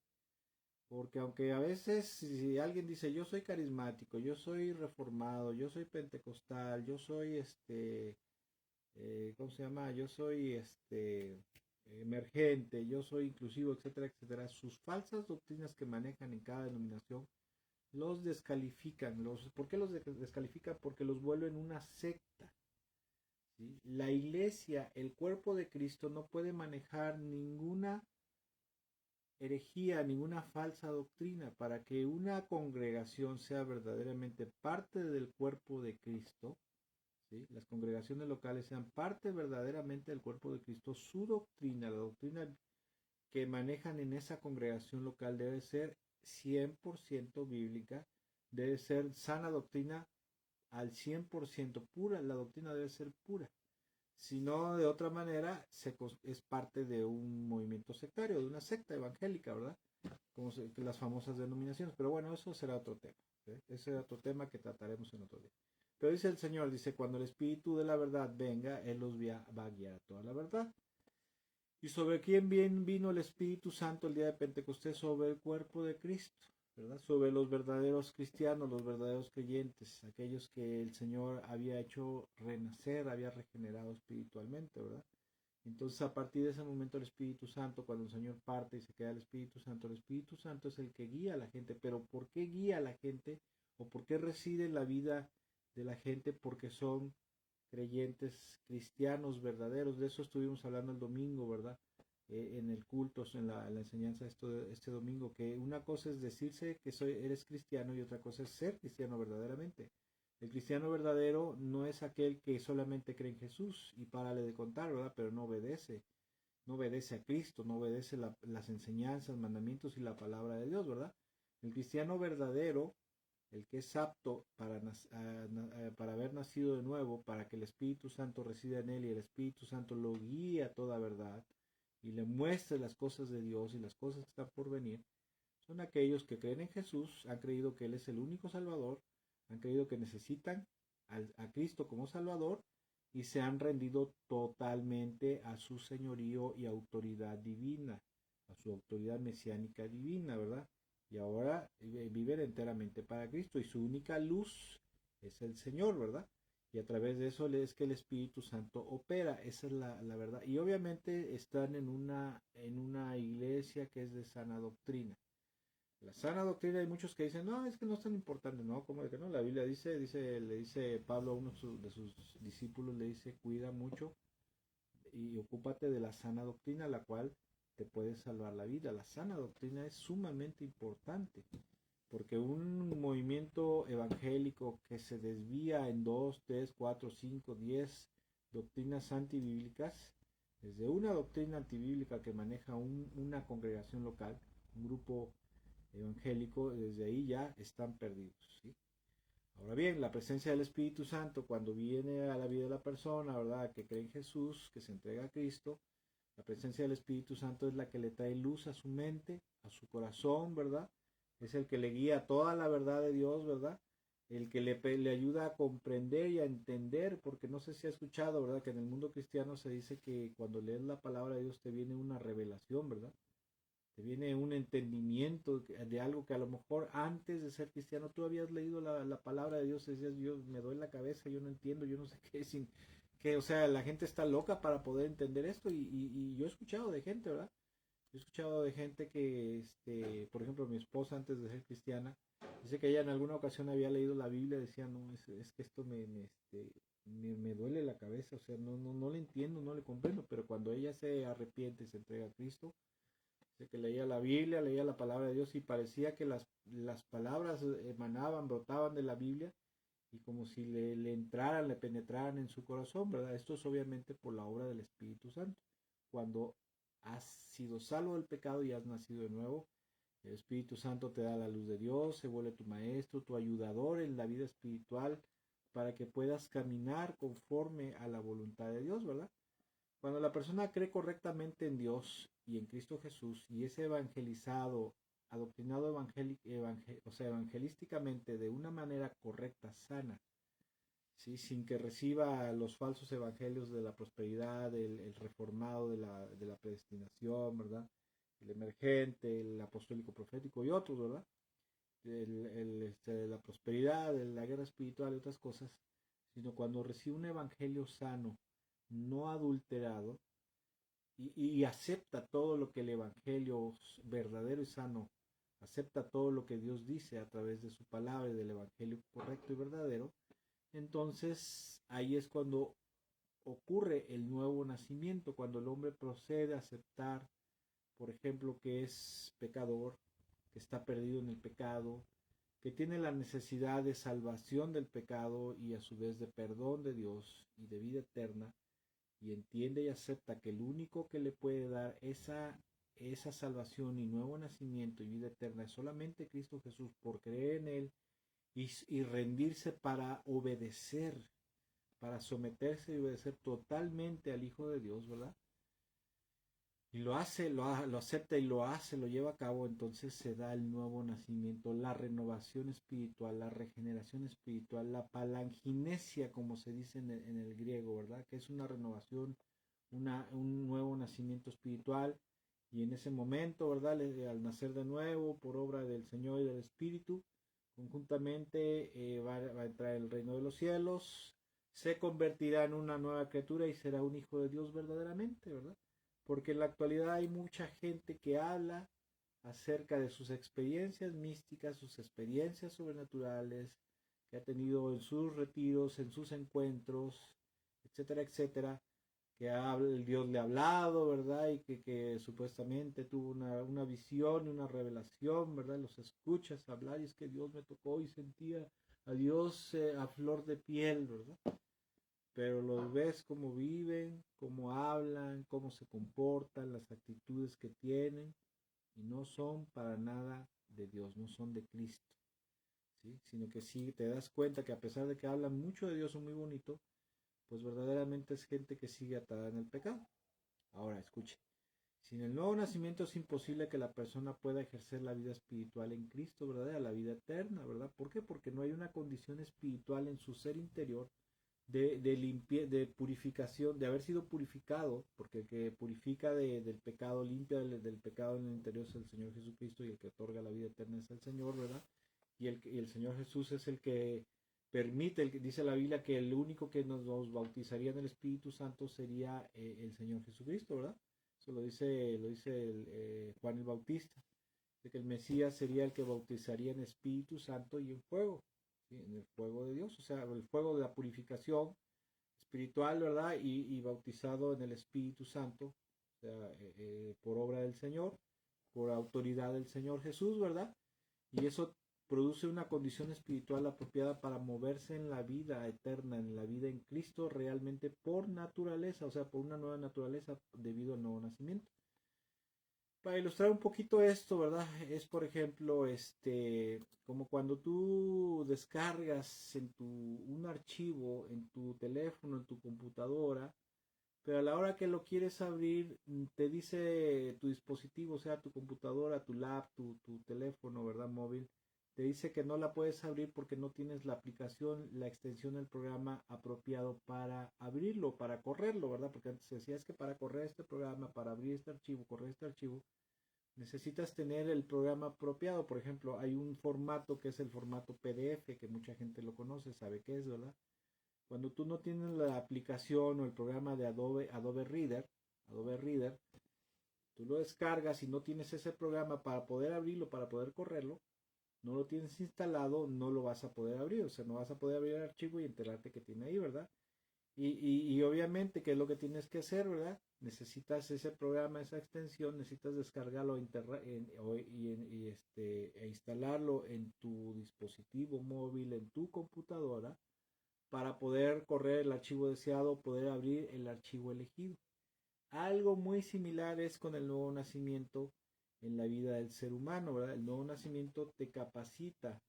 Porque aunque a veces si alguien dice yo soy carismático, yo soy reformado, yo soy pentecostal, yo soy ¿cómo se llama? Yo soy emergente, yo soy inclusivo, etcétera, etcétera. Sus falsas doctrinas que manejan en cada denominación los descalifican. ¿Por qué los descalifican? Porque los vuelven una secta. ¿Sí? La iglesia, el cuerpo de Cristo, no puede manejar ninguna herejía, ninguna falsa doctrina. Para que una congregación sea verdaderamente parte del cuerpo de Cristo, ¿sí? Las congregaciones locales sean parte verdaderamente del cuerpo de Cristo, su doctrina, la doctrina que manejan en esa congregación local debe ser 100% bíblica, debe ser sana doctrina al 100% pura, la doctrina debe ser pura. Si no, de otra manera, es parte de un movimiento sectario, de una secta evangélica, ¿verdad? Como las famosas denominaciones. Pero bueno, eso será otro tema. ¿Sí? Ese será otro tema que trataremos en otro día. Pero dice el Señor, dice, cuando el Espíritu de la verdad venga, Él los va a guiar a toda la verdad. ¿Y sobre quién bien vino el Espíritu Santo el día de Pentecostés? Sobre el cuerpo de Cristo, ¿verdad? Sobre los verdaderos cristianos, los verdaderos creyentes, aquellos que el Señor había hecho renacer, había regenerado espiritualmente, ¿verdad? Entonces, a partir de ese momento, el Espíritu Santo, cuando el Señor parte y se queda el Espíritu Santo es el que guía a la gente. Pero ¿por qué guía a la gente? ¿O por qué reside en la vida de la gente? Porque son creyentes cristianos verdaderos. De eso estuvimos hablando el domingo, ¿verdad? En el culto, en la enseñanza este domingo, que una cosa es decirse que eres cristiano y otra cosa es ser cristiano verdaderamente. El cristiano verdadero no es aquel que solamente cree en Jesús y párale de contar, ¿verdad? Pero no obedece a Cristo, no obedece las enseñanzas, mandamientos y la palabra de Dios, ¿verdad? El cristiano verdadero, el que es apto para haber nacido de nuevo, para que el Espíritu Santo resida en él y el Espíritu Santo lo guíe a toda verdad y le muestre las cosas de Dios y las cosas que están por venir, son aquellos que creen en Jesús, han creído que Él es el único Salvador, han creído que necesitan a Cristo como Salvador y se han rendido totalmente a su señorío y autoridad divina, a su autoridad mesiánica divina, ¿verdad? Y ahora viven enteramente para Cristo y su única luz es el Señor, ¿verdad? Y a través de eso es que el Espíritu Santo opera, esa es la verdad. Y obviamente están en una iglesia que es de sana doctrina. La sana doctrina hay muchos que dicen, no, es que no es tan importante, no, como de que no, la Biblia le dice Pablo a uno de sus discípulos, le dice, cuida mucho y ocúpate de la sana doctrina, la cual te puede salvar la vida. La sana doctrina es sumamente importante, porque un movimiento evangélico que se desvía en 2, 3, 4, 5, 10 doctrinas antibíblicas, desde una doctrina antibíblica que maneja una congregación local, un grupo evangélico, desde ahí ya están perdidos, ¿sí? Ahora bien, la presencia del Espíritu Santo cuando viene a la vida de la persona, ¿verdad? Que cree en Jesús, que se entrega a Cristo, la presencia del Espíritu Santo es la que le trae luz a su mente, a su corazón, ¿verdad? Es el que le guía toda la verdad de Dios, ¿verdad? El que le ayuda a comprender y a entender, porque no sé si ha escuchado, ¿verdad? Que en el mundo cristiano se dice que cuando lees la palabra de Dios te viene una revelación, ¿verdad? Te viene un entendimiento de algo que a lo mejor antes de ser cristiano tú habías leído la palabra de Dios y decías, yo me doy la cabeza, yo no entiendo, yo no sé qué, o sea, la gente está loca para poder entender esto y yo he escuchado de gente, ¿verdad? He escuchado de gente que, por ejemplo, mi esposa antes de ser cristiana, dice que ella en alguna ocasión había leído la Biblia y decía, no, es que esto me duele la cabeza, o sea, no le entiendo, no le comprendo, pero cuando ella se arrepiente y se entrega a Cristo, de que leía la Biblia, leía la palabra de Dios y parecía que las palabras emanaban, brotaban de la Biblia y como si le entraran, le penetraran en su corazón, ¿verdad? Esto es obviamente por la obra del Espíritu Santo. Cuando has sido salvo del pecado y has nacido de nuevo, el Espíritu Santo te da la luz de Dios, se vuelve tu maestro, tu ayudador en la vida espiritual, para que puedas caminar conforme a la voluntad de Dios, ¿verdad? Cuando la persona cree correctamente en Dios y en Cristo Jesús y es evangelizado, adoctrinado evangelísticamente de una manera correcta, sana, ¿sí? Sin que reciba los falsos evangelios de la prosperidad, el reformado de la predestinación, ¿verdad? El emergente, el apostólico profético y otros, ¿verdad? La prosperidad, la guerra espiritual y otras cosas, sino cuando recibe un evangelio sano, no adulterado, y acepta todo lo que el evangelio verdadero y sano, acepta todo lo que Dios dice a través de su palabra y del evangelio correcto y verdadero, entonces ahí es cuando ocurre el nuevo nacimiento, cuando el hombre procede a aceptar, por ejemplo, que es pecador, que está perdido en el pecado, que tiene la necesidad de salvación del pecado y a su vez de perdón de Dios y de vida eterna, y entiende y acepta que el único que le puede dar esa salvación y nuevo nacimiento y vida eterna es solamente Cristo Jesús por creer en Él y rendirse para obedecer, para someterse y obedecer totalmente al Hijo de Dios, ¿verdad? Y lo hace, lo acepta y lo hace, lo lleva a cabo, entonces se da el nuevo nacimiento, la renovación espiritual, la regeneración espiritual, la palanginesia, como se dice en el griego, ¿verdad? Que es una renovación, un nuevo nacimiento espiritual, y en ese momento, ¿verdad? Al nacer de nuevo, por obra del Señor y del Espíritu, conjuntamente va a entrar el reino de los cielos, se convertirá en una nueva criatura y será un hijo de Dios verdaderamente, ¿verdad? Porque en la actualidad hay mucha gente que habla acerca de sus experiencias místicas, sus experiencias sobrenaturales que ha tenido en sus retiros, en sus encuentros, etcétera, etcétera, que el Dios le ha hablado, ¿verdad? Y que supuestamente tuvo una visión y una revelación, ¿verdad? Los escuchas hablar y es que Dios me tocó y sentía a Dios a flor de piel, ¿verdad? Pero los ves cómo viven, cómo hablan, cómo se comportan, las actitudes que tienen, y no son para nada de Dios, no son de Cristo, ¿sí? Sino que sí te das cuenta que a pesar de que hablan mucho de Dios, son muy bonitos, pues verdaderamente es gente que sigue atada en el pecado. Ahora, escuche, sin el nuevo nacimiento es imposible que la persona pueda ejercer la vida espiritual en Cristo, ¿verdad? La vida eterna, ¿verdad? ¿Por qué? Porque no hay una condición espiritual en su ser interior de purificación, de haber sido purificado, porque el que purifica del pecado, limpia del pecado en el interior es el Señor Jesucristo, y el que otorga la vida eterna es el Señor, ¿verdad? Y el Señor Jesús es el que permite, dice la Biblia que el único que nos bautizaría en el Espíritu Santo sería el Señor Jesucristo, ¿verdad? Eso lo dice Juan el Bautista, de que el Mesías sería el que bautizaría en Espíritu Santo y en fuego, ¿sí? En el fuego de Dios, o sea, el fuego de la purificación espiritual, ¿verdad? Y bautizado en el Espíritu Santo, o sea, por obra del Señor, por autoridad del Señor Jesús, ¿verdad? Y eso produce una condición espiritual apropiada para moverse en la vida eterna, en la vida en Cristo realmente por naturaleza, o sea, por una nueva naturaleza debido al nuevo nacimiento. Para ilustrar un poquito esto, ¿verdad? Es por ejemplo, como cuando tú descargas un archivo en tu teléfono, en tu computadora, pero a la hora que lo quieres abrir, te dice tu dispositivo, o sea, tu computadora, tu lap, tu teléfono, ¿verdad? Móvil, te dice que no la puedes abrir porque no tienes la aplicación, la extensión del programa apropiado para abrirlo, para correrlo, ¿verdad? Porque antes decía es que para correr este programa, para abrir este archivo, correr este archivo, necesitas tener el programa apropiado. Por ejemplo, hay un formato que es el formato PDF, que mucha gente lo conoce, sabe qué es, ¿verdad? Cuando tú no tienes la aplicación o el programa de Adobe Reader, tú lo descargas y no tienes ese programa para poder abrirlo, para poder correrlo, no lo tienes instalado, no lo vas a poder abrir, o sea, no vas a poder abrir el archivo y enterarte que tiene ahí, ¿verdad? Y obviamente, ¿qué es lo que tienes que hacer, verdad? Necesitas ese programa, esa extensión, necesitas descargarlo e instalarlo en tu dispositivo móvil, en tu computadora, para poder correr el archivo deseado, poder abrir el archivo elegido. Algo muy similar es con el nuevo nacimiento en la vida del ser humano, ¿verdad? El nuevo nacimiento te capacita,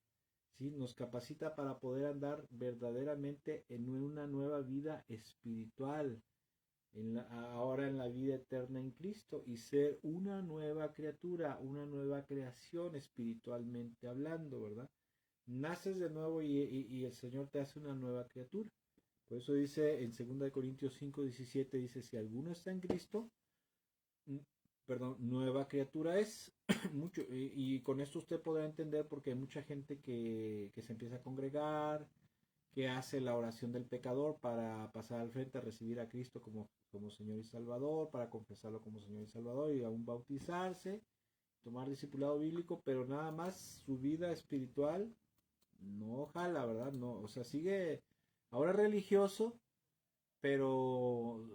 ¿sí? Nos capacita para poder andar verdaderamente en una nueva vida espiritual, ahora en la vida eterna en Cristo, y ser una nueva criatura, una nueva creación espiritualmente hablando, ¿verdad? Naces de nuevo y el Señor te hace una nueva criatura. Por eso dice en 2 Corintios 5:17, dice, si alguno está en Cristo, perdón, nueva criatura es. Mucho, y con esto usted podrá entender porque hay mucha gente que se empieza a congregar, que hace la oración del pecador para pasar al frente a recibir a Cristo como Señor y Salvador, para confesarlo como Señor y Salvador y aún bautizarse, tomar discipulado bíblico, pero nada más su vida espiritual no jala, ¿verdad? No, o sea, sigue ahora religioso, pero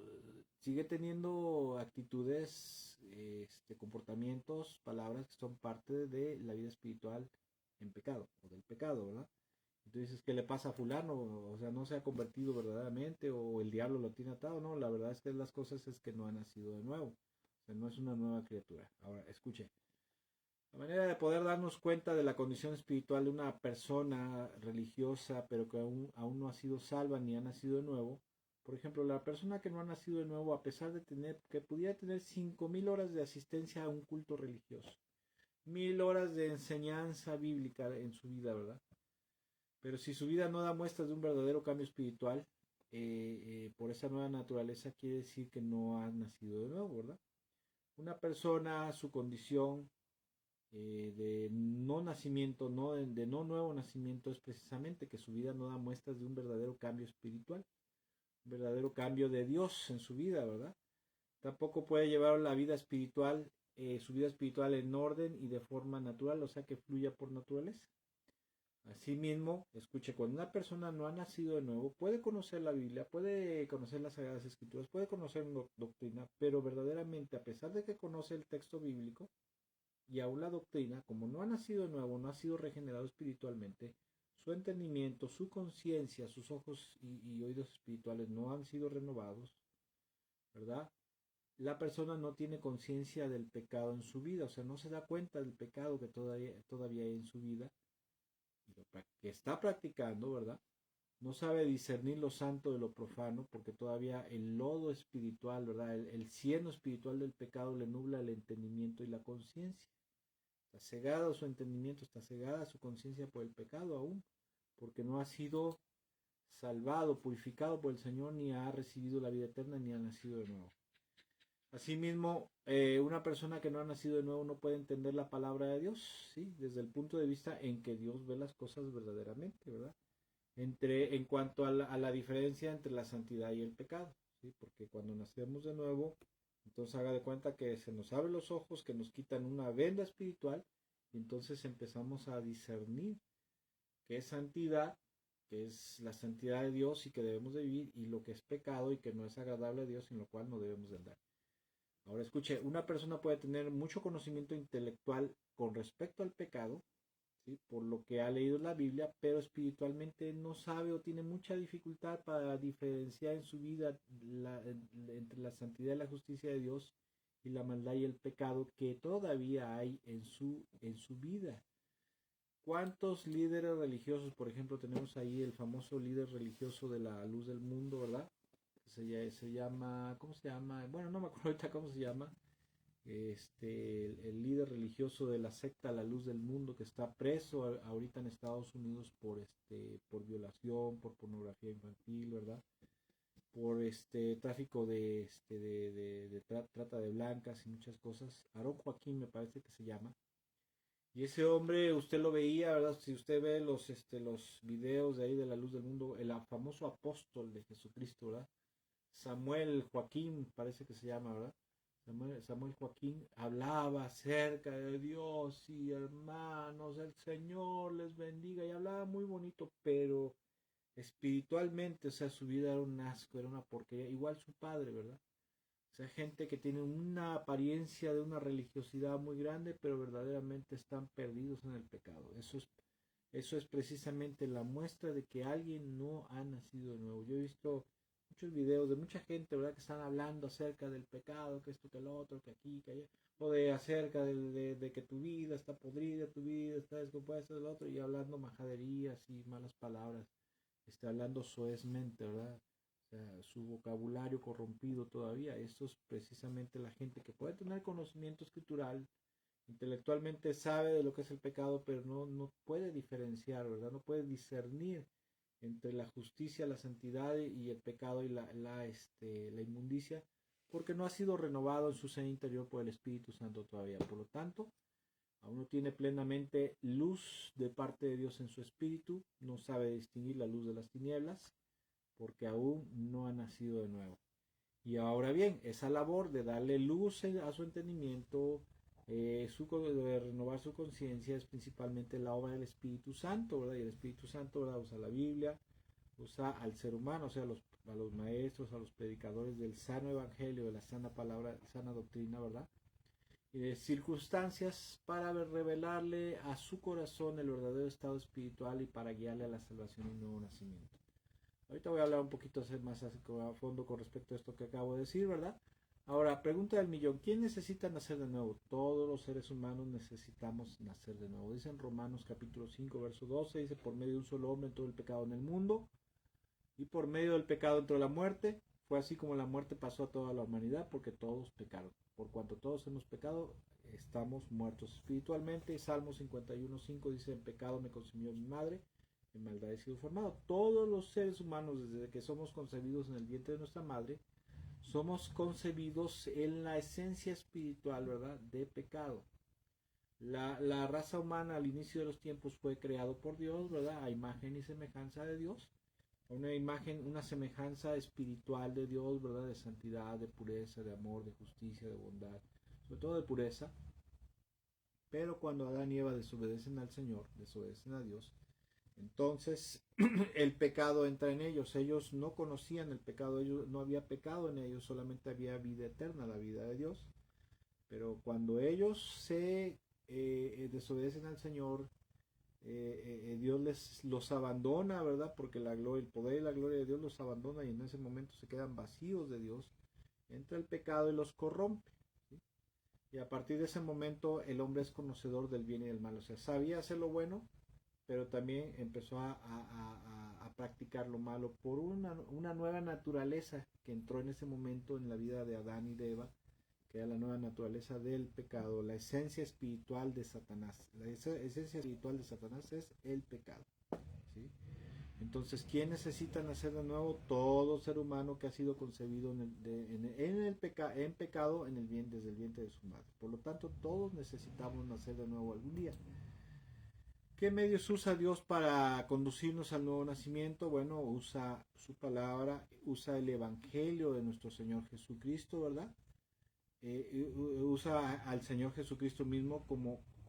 sigue teniendo actitudes, comportamientos, palabras que son parte de la vida espiritual en pecado o del pecado, ¿verdad? Entonces, ¿qué le pasa a fulano? O sea, no se ha convertido verdaderamente o el diablo lo tiene atado. No, la verdad es que las cosas es que no ha nacido de nuevo. O sea, no es una nueva criatura. Ahora, escuche. La manera de poder darnos cuenta de la condición espiritual de una persona religiosa, pero que aún no ha sido salva ni ha nacido de nuevo. Por ejemplo, la persona que no ha nacido de nuevo, a pesar de que pudiera tener 5,000 horas de asistencia a un culto religioso, 1,000 horas de enseñanza bíblica en su vida, ¿verdad? Pero si su vida no da muestras de un verdadero cambio espiritual, por esa nueva naturaleza quiere decir que no ha nacido de nuevo, ¿verdad? Una persona, su condición de no nacimiento, de no nuevo nacimiento, es precisamente que su vida no da muestras de un verdadero cambio espiritual, un verdadero cambio de Dios en su vida, ¿verdad? Tampoco puede llevar la vida espiritual, su vida espiritual en orden y de forma natural, o sea que fluya por naturaleza. Asimismo, escuche, cuando una persona no ha nacido de nuevo, puede conocer la Biblia, puede conocer las Sagradas Escrituras, puede conocer doctrina, pero verdaderamente, a pesar de que conoce el texto bíblico y aún la doctrina, como no ha nacido de nuevo, no ha sido regenerado espiritualmente, su entendimiento, su conciencia, sus ojos y oídos espirituales no han sido renovados, ¿verdad? La persona no tiene conciencia del pecado en su vida, o sea, no se da cuenta del pecado que todavía hay en su vida que está practicando, ¿verdad? No sabe discernir lo santo de lo profano porque todavía el lodo espiritual, ¿verdad? El cieno espiritual del pecado le nubla el entendimiento y la conciencia. Está cegado su entendimiento, está cegada su conciencia por el pecado aún, porque no ha sido salvado, purificado por el Señor, ni ha recibido la vida eterna, ni ha nacido de nuevo. Asimismo, una persona que no ha nacido de nuevo no puede entender la palabra de Dios, ¿sí? Desde el punto de vista en que Dios ve las cosas verdaderamente, ¿verdad? En cuanto a la diferencia entre la santidad y el pecado, ¿sí? Porque cuando nacemos de nuevo, entonces haga de cuenta que se nos abren los ojos, que nos quitan una venda espiritual, y entonces empezamos a discernir qué es santidad, que es la santidad de Dios y que debemos de vivir, y lo que es pecado y que no es agradable a Dios, en lo cual no debemos de andar. Ahora escuche, una persona puede tener mucho conocimiento intelectual con respecto al pecado, ¿sí? Por lo que ha leído la Biblia, pero espiritualmente no sabe o tiene mucha dificultad para diferenciar en su vida entre la santidad y la justicia de Dios y la maldad y el pecado que todavía hay en su vida. ¿Cuántos líderes religiosos, por ejemplo, tenemos ahí el famoso líder religioso de la luz del mundo, ¿verdad? Se llama, ¿cómo se llama? Bueno, no me acuerdo ahorita cómo se llama. El líder religioso de la secta La Luz del Mundo que está preso ahorita en Estados Unidos por violación, por pornografía infantil, ¿verdad? Por tráfico de trata de blancas y muchas cosas. Aarón Joaquín me parece que se llama. Y ese hombre, usted lo veía, ¿verdad? Si usted ve los videos de ahí de La Luz del Mundo, el famoso apóstol de Jesucristo, ¿verdad? Samuel Joaquín, parece que se llama, ¿verdad? Samuel Joaquín hablaba acerca de Dios y hermanos, el Señor les bendiga y hablaba muy bonito, pero espiritualmente, o sea, su vida era un asco, era una porquería, igual su padre, ¿verdad? O sea, gente que tiene una apariencia de una religiosidad muy grande, pero verdaderamente están perdidos en el pecado. Eso es precisamente la muestra de que alguien no ha nacido de nuevo. Yo he visto muchos videos de mucha gente, ¿verdad? Que están hablando acerca del pecado, que esto, que lo otro, que aquí, que allá, o de acerca de que tu vida está podrida, tu vida está descompuesta, del otro, y hablando majaderías y malas palabras, hablando soezmente, ¿verdad? O sea, su vocabulario corrompido todavía. Esto es precisamente la gente que puede tener conocimiento escritural, intelectualmente sabe de lo que es el pecado, pero no puede diferenciar, ¿verdad? No puede discernir entre la justicia, la santidad y el pecado y la inmundicia, porque no ha sido renovado en su ser interior por el Espíritu Santo todavía. Por lo tanto, aún no tiene plenamente luz de parte de Dios en su espíritu, no sabe distinguir la luz de las tinieblas, porque aún no ha nacido de nuevo. Y ahora bien, esa labor de darle luz a su entendimiento, de renovar su conciencia, es principalmente la obra del Espíritu Santo, ¿verdad? Y el Espíritu Santo, ¿verdad? Usa la Biblia, usa al ser humano, o sea, a los maestros, a los predicadores del sano evangelio, de la sana palabra, sana doctrina, ¿verdad? Y de circunstancias para revelarle a su corazón el verdadero estado espiritual y para guiarle a la salvación y nuevo nacimiento. Ahorita voy a hablar un poquito más a fondo con respecto a esto que acabo de decir, ¿verdad? Ahora, pregunta del millón, ¿quién necesita nacer de nuevo? Todos los seres humanos necesitamos nacer de nuevo. Dice en Romanos capítulo 5, verso 12, dice, por medio de un solo hombre entró el pecado en el mundo, y por medio del pecado entró la muerte. Fue así como la muerte pasó a toda la humanidad, porque todos pecaron. Por cuanto todos hemos pecado, estamos muertos espiritualmente. Salmo 51:5 dice, en pecado me consumió mi madre, en maldad he sido formado. Todos los seres humanos, desde que somos concebidos en el vientre de nuestra madre, somos concebidos en la esencia espiritual, ¿verdad?, de pecado. La raza humana al inicio de los tiempos fue creado por Dios, ¿verdad?, a imagen y semejanza de Dios, una imagen, una semejanza espiritual de Dios, ¿verdad?, de santidad, de pureza, de amor, de justicia, de bondad, sobre todo de pureza. Pero cuando Adán y Eva desobedecen al Señor, desobedecen a Dios, entonces el pecado entra en ellos. Ellos no conocían el pecado, ellos, no había pecado en ellos, solamente había vida eterna, la vida de Dios. Pero cuando ellos se desobedecen al Señor, Dios los abandona, ¿verdad? Porque la gloria, el poder y la gloria de Dios los abandona y en ese momento se quedan vacíos de Dios. Entra el pecado y los corrompe. ¿Sí? Y a partir de ese momento el hombre es conocedor del bien y del mal. O sea, sabía hacer lo bueno, pero también empezó a practicar lo malo por una nueva naturaleza que entró en ese momento en la vida de Adán y de Eva, que era la nueva naturaleza del pecado, la esencia espiritual de Satanás. La esencia espiritual de Satanás es el pecado. ¿Sí? Entonces, ¿quién necesita nacer de nuevo? Todo ser humano que ha sido concebido en pecado desde el vientre de su madre. Por lo tanto, todos necesitamos nacer de nuevo algún día. ¿Qué medios usa Dios para conducirnos al nuevo nacimiento? Bueno, usa su palabra, usa el Evangelio de nuestro Señor Jesucristo, ¿verdad? Usa al Señor Jesucristo mismo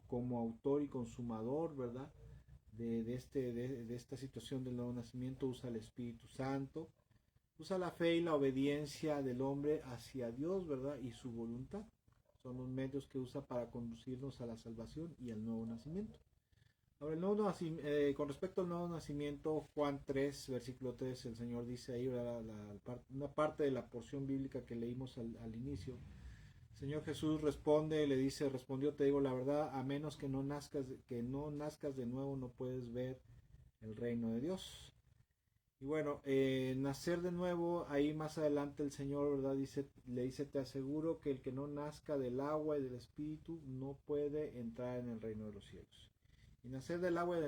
como autor y consumador, ¿verdad? De esta situación del nuevo nacimiento, usa el Espíritu Santo, usa la fe y la obediencia del hombre hacia Dios, ¿verdad? Y su voluntad. Son los medios que usa para conducirnos a la salvación y al nuevo nacimiento. Ahora, con respecto al nuevo nacimiento, Juan 3, versículo 3, el Señor dice ahí, una parte de la porción bíblica que leímos al inicio. El Señor Jesús le dice, respondió, te digo la verdad, a menos que no nazcas de nuevo, no puedes ver el reino de Dios. Y bueno, nacer de nuevo, ahí más adelante el Señor, ¿verdad? Le dice, te aseguro que el que no nazca del agua y del Espíritu no puede entrar en el reino de los cielos. Y nacer del agua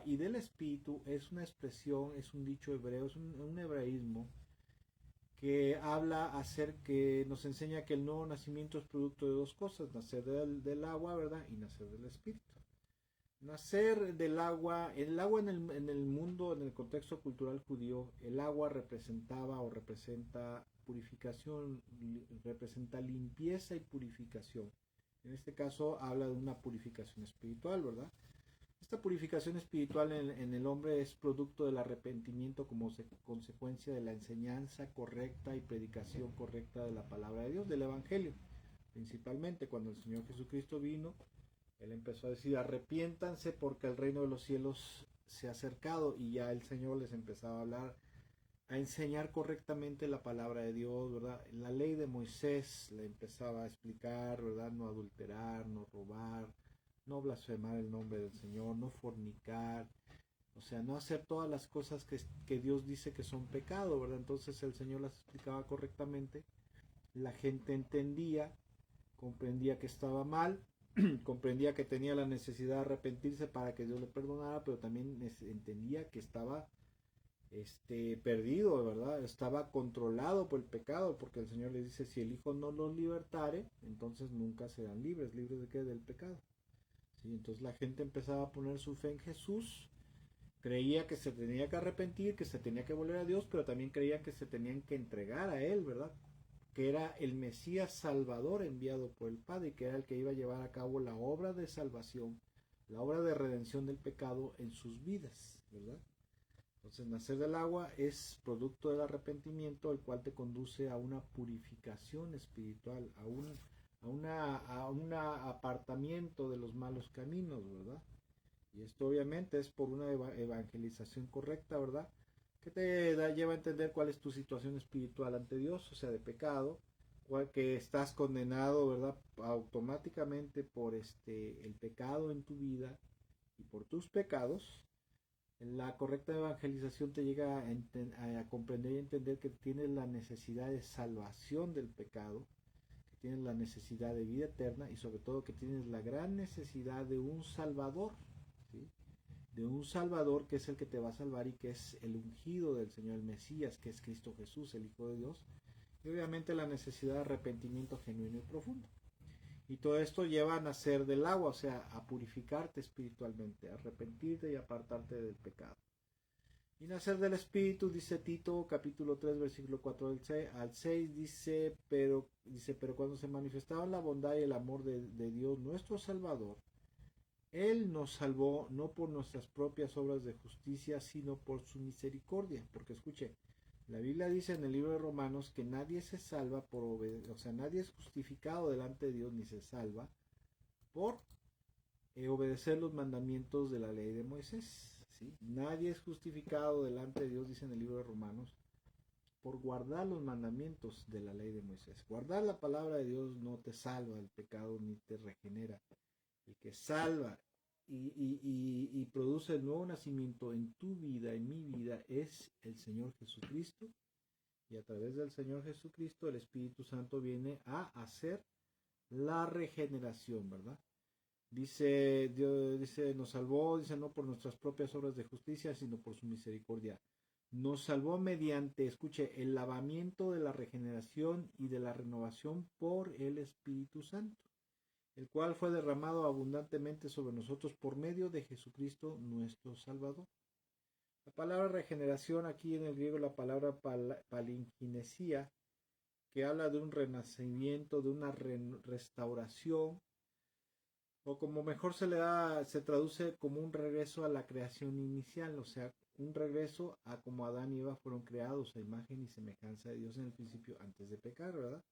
y del Espíritu es una expresión, es un dicho hebreo, es un hebraísmo que que nos enseña que el nuevo nacimiento es producto de dos cosas, nacer del agua, ¿verdad? Y nacer del Espíritu. Nacer del agua, en el mundo, en el contexto cultural judío, el agua representaba o representa purificación, representa limpieza y purificación. En este caso habla de una purificación espiritual, ¿verdad? Esta purificación espiritual en el hombre es producto del arrepentimiento como consecuencia de la enseñanza correcta y predicación correcta de la palabra de Dios, del Evangelio. Principalmente cuando el Señor Jesucristo vino, Él empezó a decir, arrepiéntanse porque el reino de los cielos se ha acercado, y ya el Señor les empezaba a hablar a enseñar correctamente la palabra de Dios, ¿verdad? La ley de Moisés le empezaba a explicar, ¿verdad? No adulterar, no robar, no blasfemar el nombre del Señor, no fornicar, o sea, no hacer todas las cosas que Dios dice que son pecado, ¿verdad? Entonces el Señor las explicaba correctamente, la gente entendía, comprendía que estaba mal, comprendía que tenía la necesidad de arrepentirse para que Dios le perdonara, pero también entendía que estaba perdido, ¿verdad? Estaba controlado por el pecado, porque el Señor le dice, si el Hijo no los libertare, entonces nunca serán libres. ¿Libres de qué? Del pecado. ¿Sí? Entonces la gente empezaba a poner su fe en Jesús, creía que se tenía que arrepentir, que se tenía que volver a Dios, pero también creía que se tenían que entregar a Él, ¿verdad? Que era el Mesías Salvador enviado por el Padre, y que era el que iba a llevar a cabo la obra de salvación, la obra de redención del pecado en sus vidas, ¿verdad? Entonces, nacer del agua es producto del arrepentimiento, el cual te conduce a una purificación espiritual, a un apartamiento de los malos caminos, ¿verdad? Y esto obviamente es por una evangelización correcta, ¿verdad? Que lleva a entender cuál es tu situación espiritual ante Dios, o sea, de pecado, que estás condenado, ¿verdad? Automáticamente por el pecado en tu vida y por tus pecados. La correcta evangelización te llega a comprender y entender que tienes la necesidad de salvación del pecado, que tienes la necesidad de vida eterna y sobre todo que tienes la gran necesidad de un Salvador, ¿sí? De un Salvador que es el que te va a salvar y que es el ungido del Señor, el Mesías, que es Cristo Jesús, el Hijo de Dios, y obviamente la necesidad de arrepentimiento genuino y profundo. Y todo esto lleva a nacer del agua, o sea, a purificarte espiritualmente, a arrepentirte y apartarte del pecado. Y nacer del Espíritu, dice Tito, capítulo 3, versículo 4 al 6, pero cuando se manifestaban la bondad y el amor de Dios, nuestro Salvador, Él nos salvó no por nuestras propias obras de justicia, sino por su misericordia. Porque escuche, la Biblia dice en el libro de Romanos que nadie se salva por obedecer, o sea, nadie es justificado delante de Dios ni se salva por obedecer los mandamientos de la ley de Moisés. ¿Sí? Nadie es justificado delante de Dios, dice en el libro de Romanos, por guardar los mandamientos de la ley de Moisés. Guardar la palabra de Dios no te salva del pecado ni te regenera. El que salva y produce el nuevo nacimiento en tu vida, en mi vida, es el Señor Jesucristo. Y a través del Señor Jesucristo el Espíritu Santo viene a hacer la regeneración, ¿verdad? Dice, Dios dice, nos salvó, dice, no por nuestras propias obras de justicia, sino por su misericordia. Nos salvó mediante, escuche, el lavamiento de la regeneración y de la renovación por el Espíritu Santo, el cual fue derramado abundantemente sobre nosotros por medio de Jesucristo nuestro Salvador. La palabra regeneración, aquí en el griego la palabra palinginesia, que habla de un renacimiento, de una restauración, o como mejor se traduce como un regreso a la creación inicial, o sea, un regreso a como Adán y Eva fueron creados a imagen y semejanza de Dios en el principio antes de pecar, ¿verdad?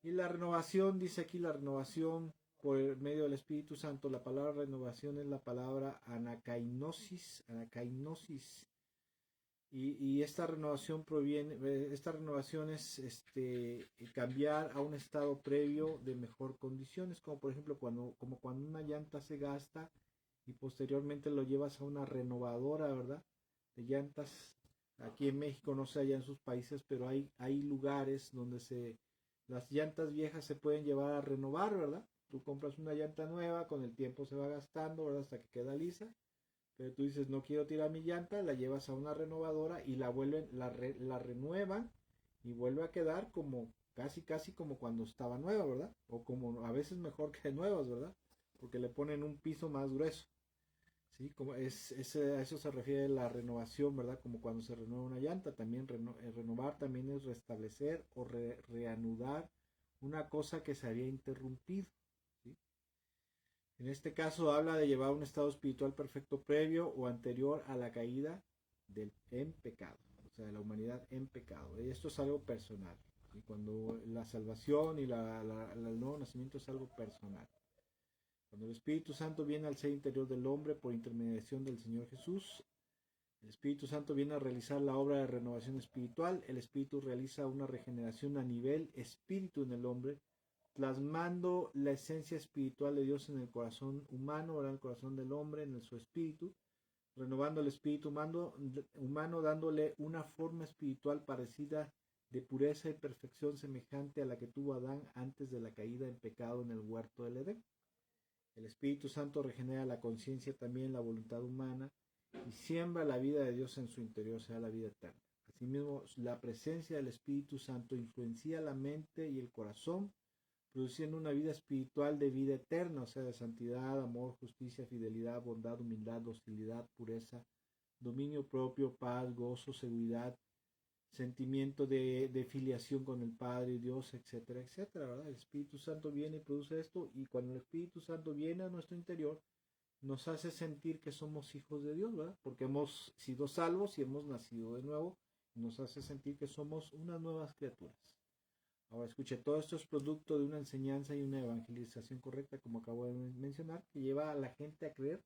Y la renovación, dice aquí la renovación por el medio del Espíritu Santo. La palabra renovación es la palabra anakainosis, y esta renovación es cambiar a un estado previo de mejor condiciones, como por ejemplo como cuando una llanta se gasta y posteriormente lo llevas a una renovadora, ¿verdad? De llantas. Aquí en México, no sé allá en sus países, pero hay lugares donde las llantas viejas se pueden llevar a renovar, ¿verdad? Tú compras una llanta nueva, con el tiempo se va gastando, ¿verdad? Hasta que queda lisa. Pero tú dices, no quiero tirar mi llanta, la llevas a una renovadora y la renuevan y vuelve a quedar como casi como cuando estaba nueva, ¿verdad? O como a veces mejor que nuevas, ¿verdad? Porque le ponen un piso más grueso. ¿Sí? Como a eso se refiere la renovación, ¿verdad? Como cuando se renueva una llanta, también renovar también es restablecer o reanudar una cosa que se había interrumpido. ¿Sí? En este caso habla de llevar un estado espiritual perfecto previo o anterior a la caída en pecado, o sea, de la humanidad en pecado. Y esto es algo personal. Y cuando la salvación y el nuevo nacimiento es algo personal. Cuando el Espíritu Santo viene al ser interior del hombre por intermediación del Señor Jesús, El Espíritu Santo viene a realizar la obra de renovación espiritual. El Espíritu realiza una regeneración a nivel espíritu en el hombre, plasmando la esencia espiritual de Dios en el corazón humano, ahora en el corazón del hombre, en su espíritu, renovando el espíritu humano, dándole una forma espiritual parecida de pureza y perfección semejante a la que tuvo Adán antes de la caída en pecado en el huerto del Edén. El Espíritu Santo regenera la conciencia, también la voluntad humana, y siembra la vida de Dios en su interior, sea la vida eterna. Asimismo, la presencia del Espíritu Santo influencia la mente y el corazón, produciendo una vida espiritual de vida eterna, o sea, de santidad, amor, justicia, fidelidad, bondad, humildad, docilidad, pureza, dominio propio, paz, gozo, seguridad, sentimiento de filiación con el Padre, Dios, etcétera, etcétera, ¿verdad? El Espíritu Santo viene y produce esto, y cuando el Espíritu Santo viene a nuestro interior, nos hace sentir que somos hijos de Dios, ¿verdad? Porque hemos sido salvos y hemos nacido de nuevo, nos hace sentir que somos unas nuevas criaturas. Ahora escuche, todo esto es producto de una enseñanza y una evangelización correcta, como acabo de mencionar, que lleva a la gente a creer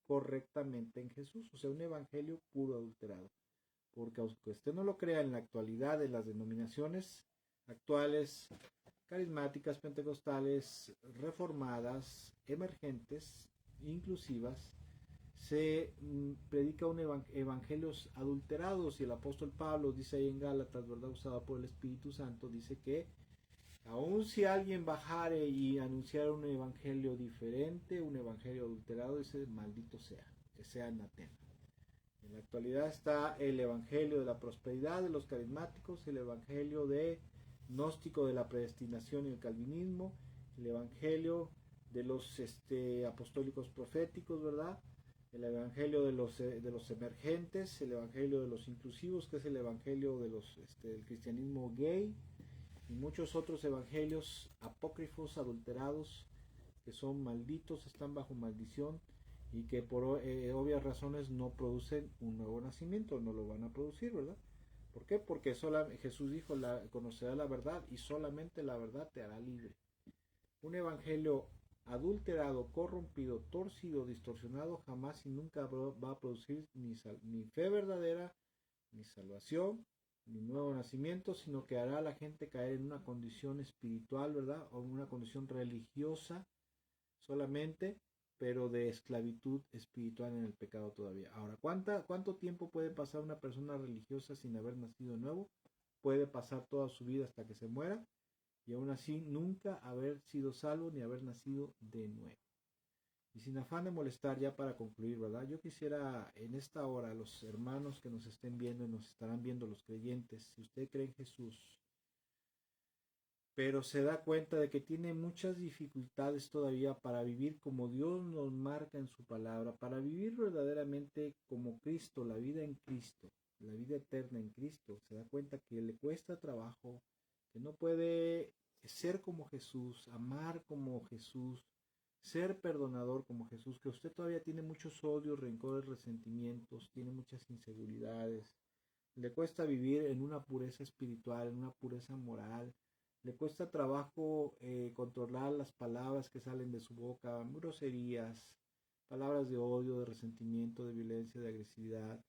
correctamente en Jesús, o sea, un evangelio puro adulterado. Porque aunque usted no lo crea, en la actualidad de las denominaciones actuales, carismáticas, pentecostales, reformadas, emergentes, inclusivas, se predica un evangelios adulterados, y el apóstol Pablo dice ahí en Gálatas, ¿verdad?, usado por el Espíritu Santo, dice que aun si alguien bajare y anunciara un evangelio diferente, un evangelio adulterado, dice, maldito sea, que sea anatema. En la actualidad está el evangelio de la prosperidad de los carismáticos, el evangelio de gnóstico de la predestinación y el calvinismo, el evangelio de los apostólicos proféticos, ¿verdad? El evangelio de los emergentes, el evangelio de los inclusivos, que es el evangelio de del cristianismo gay, y muchos otros evangelios apócrifos, adulterados, que son malditos, están bajo maldición, y que por obvias razones no producen un nuevo nacimiento, no lo van a producir, ¿verdad? ¿Por qué? Porque Jesús dijo, conocerá la verdad y solamente la verdad te hará libre. Un evangelio adulterado, corrompido, torcido, distorsionado, jamás y nunca va a producir ni fe verdadera, ni salvación, ni nuevo nacimiento, sino que hará a la gente caer en una condición espiritual, ¿verdad? O en una condición religiosa solamente, pero de esclavitud espiritual en el pecado todavía. Ahora, ¿cuánto tiempo puede pasar una persona religiosa sin haber nacido de nuevo? Puede pasar toda su vida hasta que se muera, y aún así nunca haber sido salvo ni haber nacido de nuevo. Y sin afán de molestar, ya para concluir, ¿verdad? Yo quisiera en esta hora, los hermanos que nos estén viendo y nos estarán viendo, los creyentes, si usted cree en Jesús, pero se da cuenta de que tiene muchas dificultades todavía para vivir como Dios nos marca en su palabra, para vivir verdaderamente como Cristo, la vida en Cristo, la vida eterna en Cristo. Se da cuenta que le cuesta trabajo, que no puede ser como Jesús, amar como Jesús, ser perdonador como Jesús, que usted todavía tiene muchos odios, rencores, resentimientos, tiene muchas inseguridades, le cuesta vivir en una pureza espiritual, en una pureza moral, le cuesta trabajo controlar las palabras que salen de su boca, groserías, palabras de odio, de resentimiento, de violencia, de agresividad.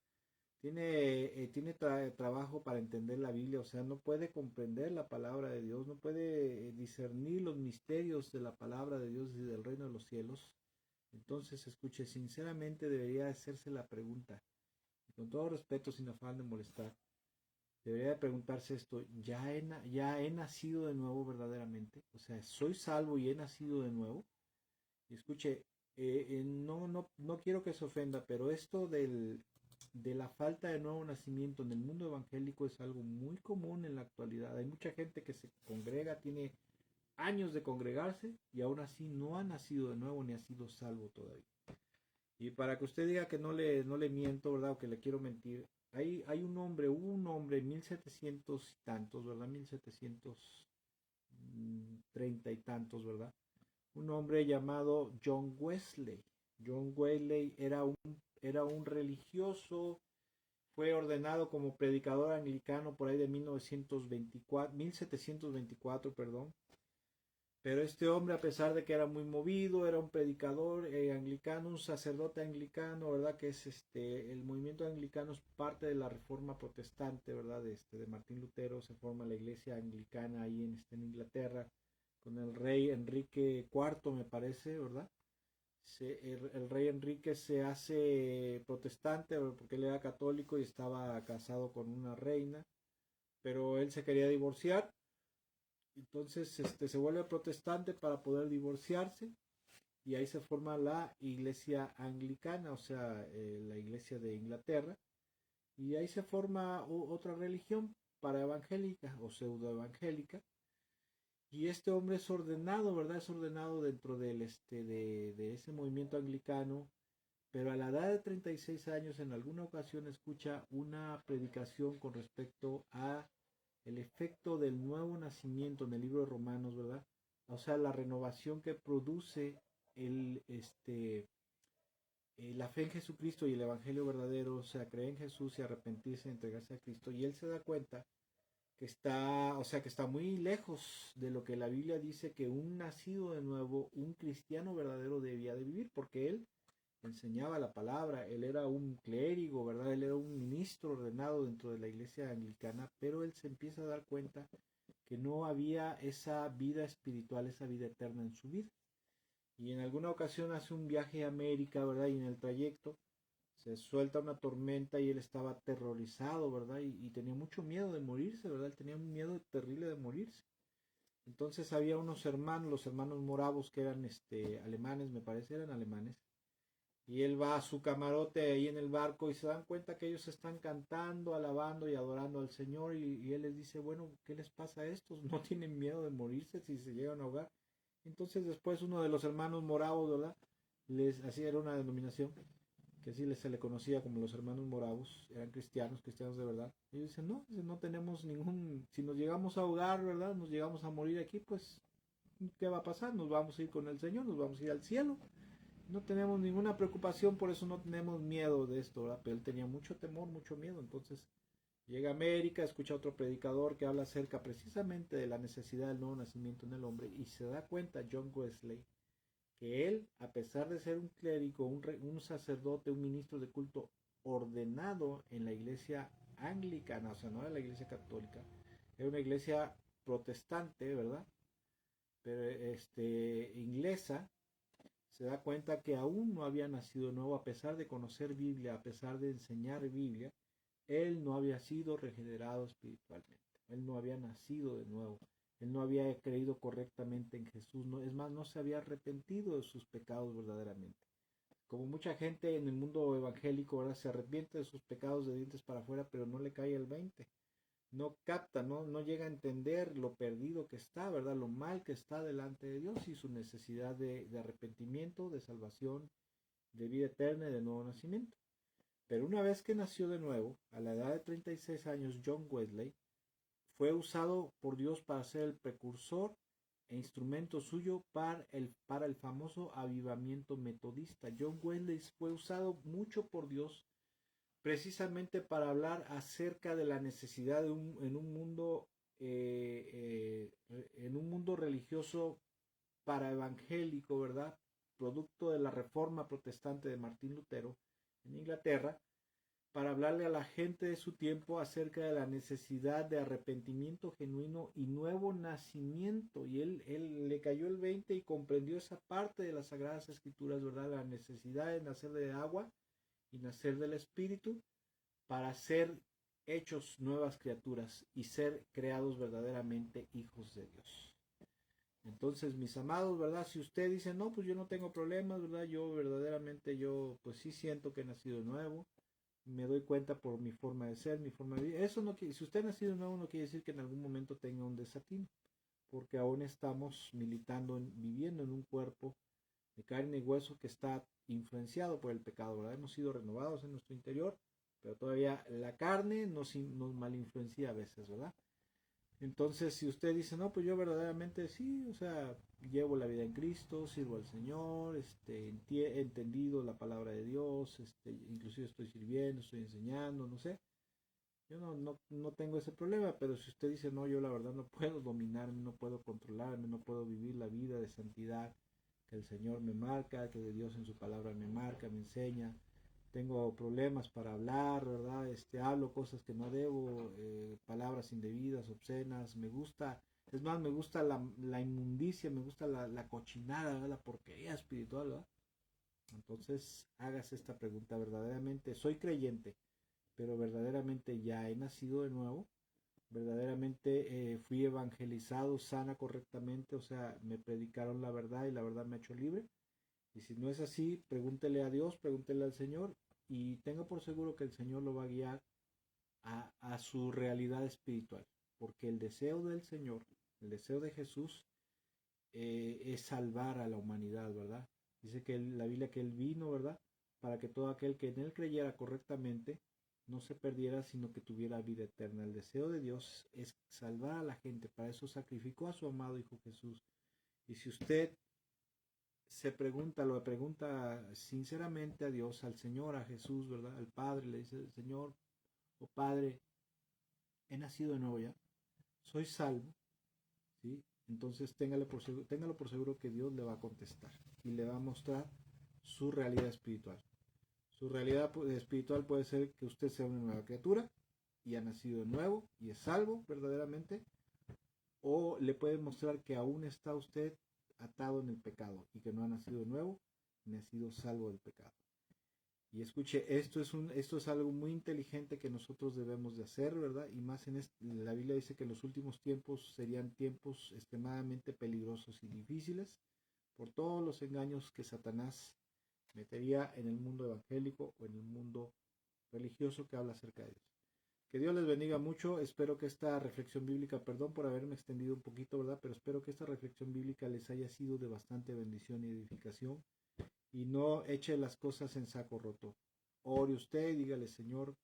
Tiene trabajo para entender la Biblia, o sea, no puede comprender la palabra de Dios, no puede discernir los misterios de la palabra de Dios y del reino de los cielos. Entonces, escuche, sinceramente debería hacerse la pregunta, y con todo respeto, sin afán de molestar, debería preguntarse esto: ¿ya he nacido de nuevo verdaderamente? O sea, ¿soy salvo y he nacido de nuevo? Y escuche, no quiero que se ofenda, pero esto de la falta de nuevo nacimiento en el mundo evangélico es algo muy común en la actualidad. Hay mucha gente que se congrega, tiene años de congregarse y aún así no ha nacido de nuevo ni ha sido salvo todavía. Y para que usted diga que no le miento, ¿verdad? O que le quiero mentir, hay hubo un hombre en 1700 y tantos, ¿verdad? 1730 y tantos, ¿verdad? Un hombre llamado John Wesley. John Wesley era un religioso, fue ordenado como predicador anglicano por ahí de 1724, perdón. Pero este hombre, a pesar de que era muy movido, era un predicador anglicano, un sacerdote anglicano, ¿verdad? Que es el movimiento anglicano es parte de la reforma protestante, ¿verdad? De Martín Lutero se forma la iglesia anglicana ahí en Inglaterra, con el rey Enrique IV, me parece, ¿verdad? El rey Enrique se hace protestante porque él era católico y estaba casado con una reina, pero él se quería divorciar. Entonces se vuelve protestante para poder divorciarse y ahí se forma la iglesia anglicana, o sea, la iglesia de Inglaterra, y ahí se forma otra religión para evangélica o pseudo evangélica. Y este hombre es ordenado, ¿verdad? Es ordenado dentro de ese movimiento anglicano, pero a la edad de 36 años en alguna ocasión escucha una predicación con respecto a el efecto del nuevo nacimiento en el libro de Romanos, ¿verdad? O sea, la renovación que produce el, la fe en Jesucristo y el Evangelio verdadero, o sea, creer en Jesús y arrepentirse y entregarse a Cristo. Y él se da cuenta que está, o sea, que está muy lejos de lo que la Biblia dice que un nacido de nuevo, un cristiano verdadero debía de vivir, porque él enseñaba la palabra, él era un clérigo, ¿verdad? Él era un ministro ordenado dentro de la iglesia anglicana, pero él se empieza a dar cuenta que no había esa vida espiritual, esa vida eterna en su vida. Y en alguna ocasión hace un viaje a América, ¿verdad? Y en el trayecto se suelta una tormenta y él estaba aterrorizado, ¿verdad? Y tenía mucho miedo de morirse, ¿verdad? Él tenía un miedo terrible de morirse. Entonces había unos hermanos, los hermanos moravos, que eran alemanes, me parece, eran alemanes, y él va a su camarote ahí en el barco y se dan cuenta que ellos están cantando, alabando y adorando al Señor y él les dice, bueno, ¿qué les pasa a estos? ¿No tienen miedo de morirse si se llegan a ahogar? Entonces después uno de los hermanos moravos, ¿verdad? Les hacía era una denominación que así se le conocía como los hermanos moravos, eran cristianos, cristianos de verdad. Y ellos dicen, no tenemos ningún, si nos llegamos a ahogar, ¿verdad? Nos llegamos a morir aquí, pues, ¿qué va a pasar? Nos vamos a ir con el Señor, nos vamos a ir al cielo. No tenemos ninguna preocupación, por eso no tenemos miedo de esto, ¿verdad? Pero él tenía mucho temor, mucho miedo. Entonces llega a América, escucha a otro predicador que habla acerca precisamente de la necesidad del nuevo nacimiento en el hombre y se da cuenta John Wesley que él, a pesar de ser un clérigo, un sacerdote, un ministro de culto ordenado en la iglesia anglicana, o sea, no era la iglesia católica, era una iglesia protestante, ¿verdad? Pero inglesa, se da cuenta que aún no había nacido nuevo, a pesar de conocer Biblia, a pesar de enseñar Biblia, él no había sido regenerado espiritualmente, él no había nacido de nuevo, él no había creído correctamente en Jesús, no, es más, no se había arrepentido de sus pecados verdaderamente. Como mucha gente en el mundo evangélico ahora se arrepiente de sus pecados de dientes para afuera, pero no le cae el 20, no capta, no llega a entender lo perdido que está, ¿verdad? Lo mal que está delante de Dios y su necesidad de arrepentimiento, de salvación, de vida eterna y de nuevo nacimiento. Pero una vez que nació de nuevo, a la edad de 36 años, John Wesley fue usado por Dios para ser el precursor e instrumento suyo para el famoso avivamiento metodista. John Wesley fue usado mucho por Dios precisamente para hablar acerca de la necesidad de en un mundo religioso para evangélico, ¿verdad? Producto de la reforma protestante de Martín Lutero en Inglaterra, para hablarle a la gente de su tiempo acerca de la necesidad de arrepentimiento genuino y nuevo nacimiento. Y él le cayó el 20 y comprendió esa parte de las Sagradas Escrituras, ¿verdad? La necesidad de nacer de agua y nacer del Espíritu para ser hechos nuevas criaturas y ser creados verdaderamente hijos de Dios. Entonces, mis amados, ¿verdad? Si usted dice, no, pues yo no tengo problemas, ¿verdad? Yo verdaderamente, yo pues sí siento que he nacido nuevo, me doy cuenta por mi forma de ser, mi forma de vivir. Eso no quiere, si usted ha nacido nuevo no quiere decir que en algún momento tenga un desatino, porque aún estamos militando, viviendo en un cuerpo de carne y hueso que está influenciado por el pecado, ¿verdad? Hemos sido renovados en nuestro interior, pero todavía la carne nos mal influencia a veces, ¿verdad? Entonces, si usted dice, no, pues yo verdaderamente sí, o sea, llevo la vida en Cristo, sirvo al Señor, he entendido la palabra de Dios, inclusive estoy sirviendo, estoy enseñando, no sé. Yo no tengo ese problema, pero si usted dice, no, yo la verdad no puedo dominarme, no puedo controlarme, no puedo vivir la vida de santidad que el Señor me marca, que Dios en su palabra me marca, me enseña, tengo problemas para hablar, ¿verdad? Hablo cosas que no debo, palabras indebidas, obscenas, me gusta, es más, me gusta la inmundicia, me gusta la cochinada, ¿verdad? La porquería espiritual, ¿verdad? Entonces, hágase esta pregunta, verdaderamente, soy creyente, pero verdaderamente ya he nacido de nuevo, verdaderamente fui evangelizado sana correctamente, o sea, me predicaron la verdad y la verdad me ha hecho libre. Y si no es así, pregúntele a Dios, pregúntele al Señor y tenga por seguro que el Señor lo va a guiar a su realidad espiritual, porque el deseo del Señor, el deseo de Jesús es salvar a la humanidad, ¿verdad? Dice que la Biblia que Él vino, ¿verdad? Para que todo aquel que en Él creyera correctamente no se perdiera, sino que tuviera vida eterna. El deseo de Dios es salvar a la gente, para eso sacrificó a su amado Hijo Jesús. Y si usted se pregunta, lo pregunta sinceramente a Dios, al Señor, a Jesús, ¿verdad? Al Padre, le dice, Señor o Padre, he nacido de nuevo ya, soy salvo, ¿sí? Entonces téngalo por seguro que Dios le va a contestar y le va a mostrar su realidad espiritual. Su realidad espiritual puede ser que usted sea una nueva criatura y ha nacido de nuevo y es salvo verdaderamente, o le puede mostrar que aún está usted atado en el pecado y que no ha nacido de nuevo ni ha sido salvo del pecado. Y escuche, esto es algo muy inteligente que nosotros debemos de hacer, ¿verdad? Y más la Biblia dice que los últimos tiempos serían tiempos extremadamente peligrosos y difíciles por todos los engaños que Satanás metería en el mundo evangélico o en el mundo religioso que habla acerca de Dios. Que Dios les bendiga mucho. Espero que esta reflexión bíblica, perdón por haberme extendido un poquito, ¿verdad? Pero espero que esta reflexión bíblica les haya sido de bastante bendición y edificación y no eche las cosas en saco roto. Ore usted, dígale, Señor,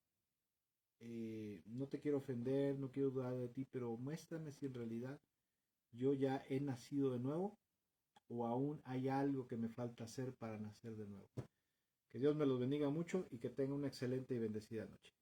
no te quiero ofender, no quiero dudar de ti, pero muéstrame si en realidad yo ya he nacido de nuevo o aún hay algo que me falta hacer para nacer de nuevo. Que Dios me los bendiga mucho y que tenga una excelente y bendecida noche.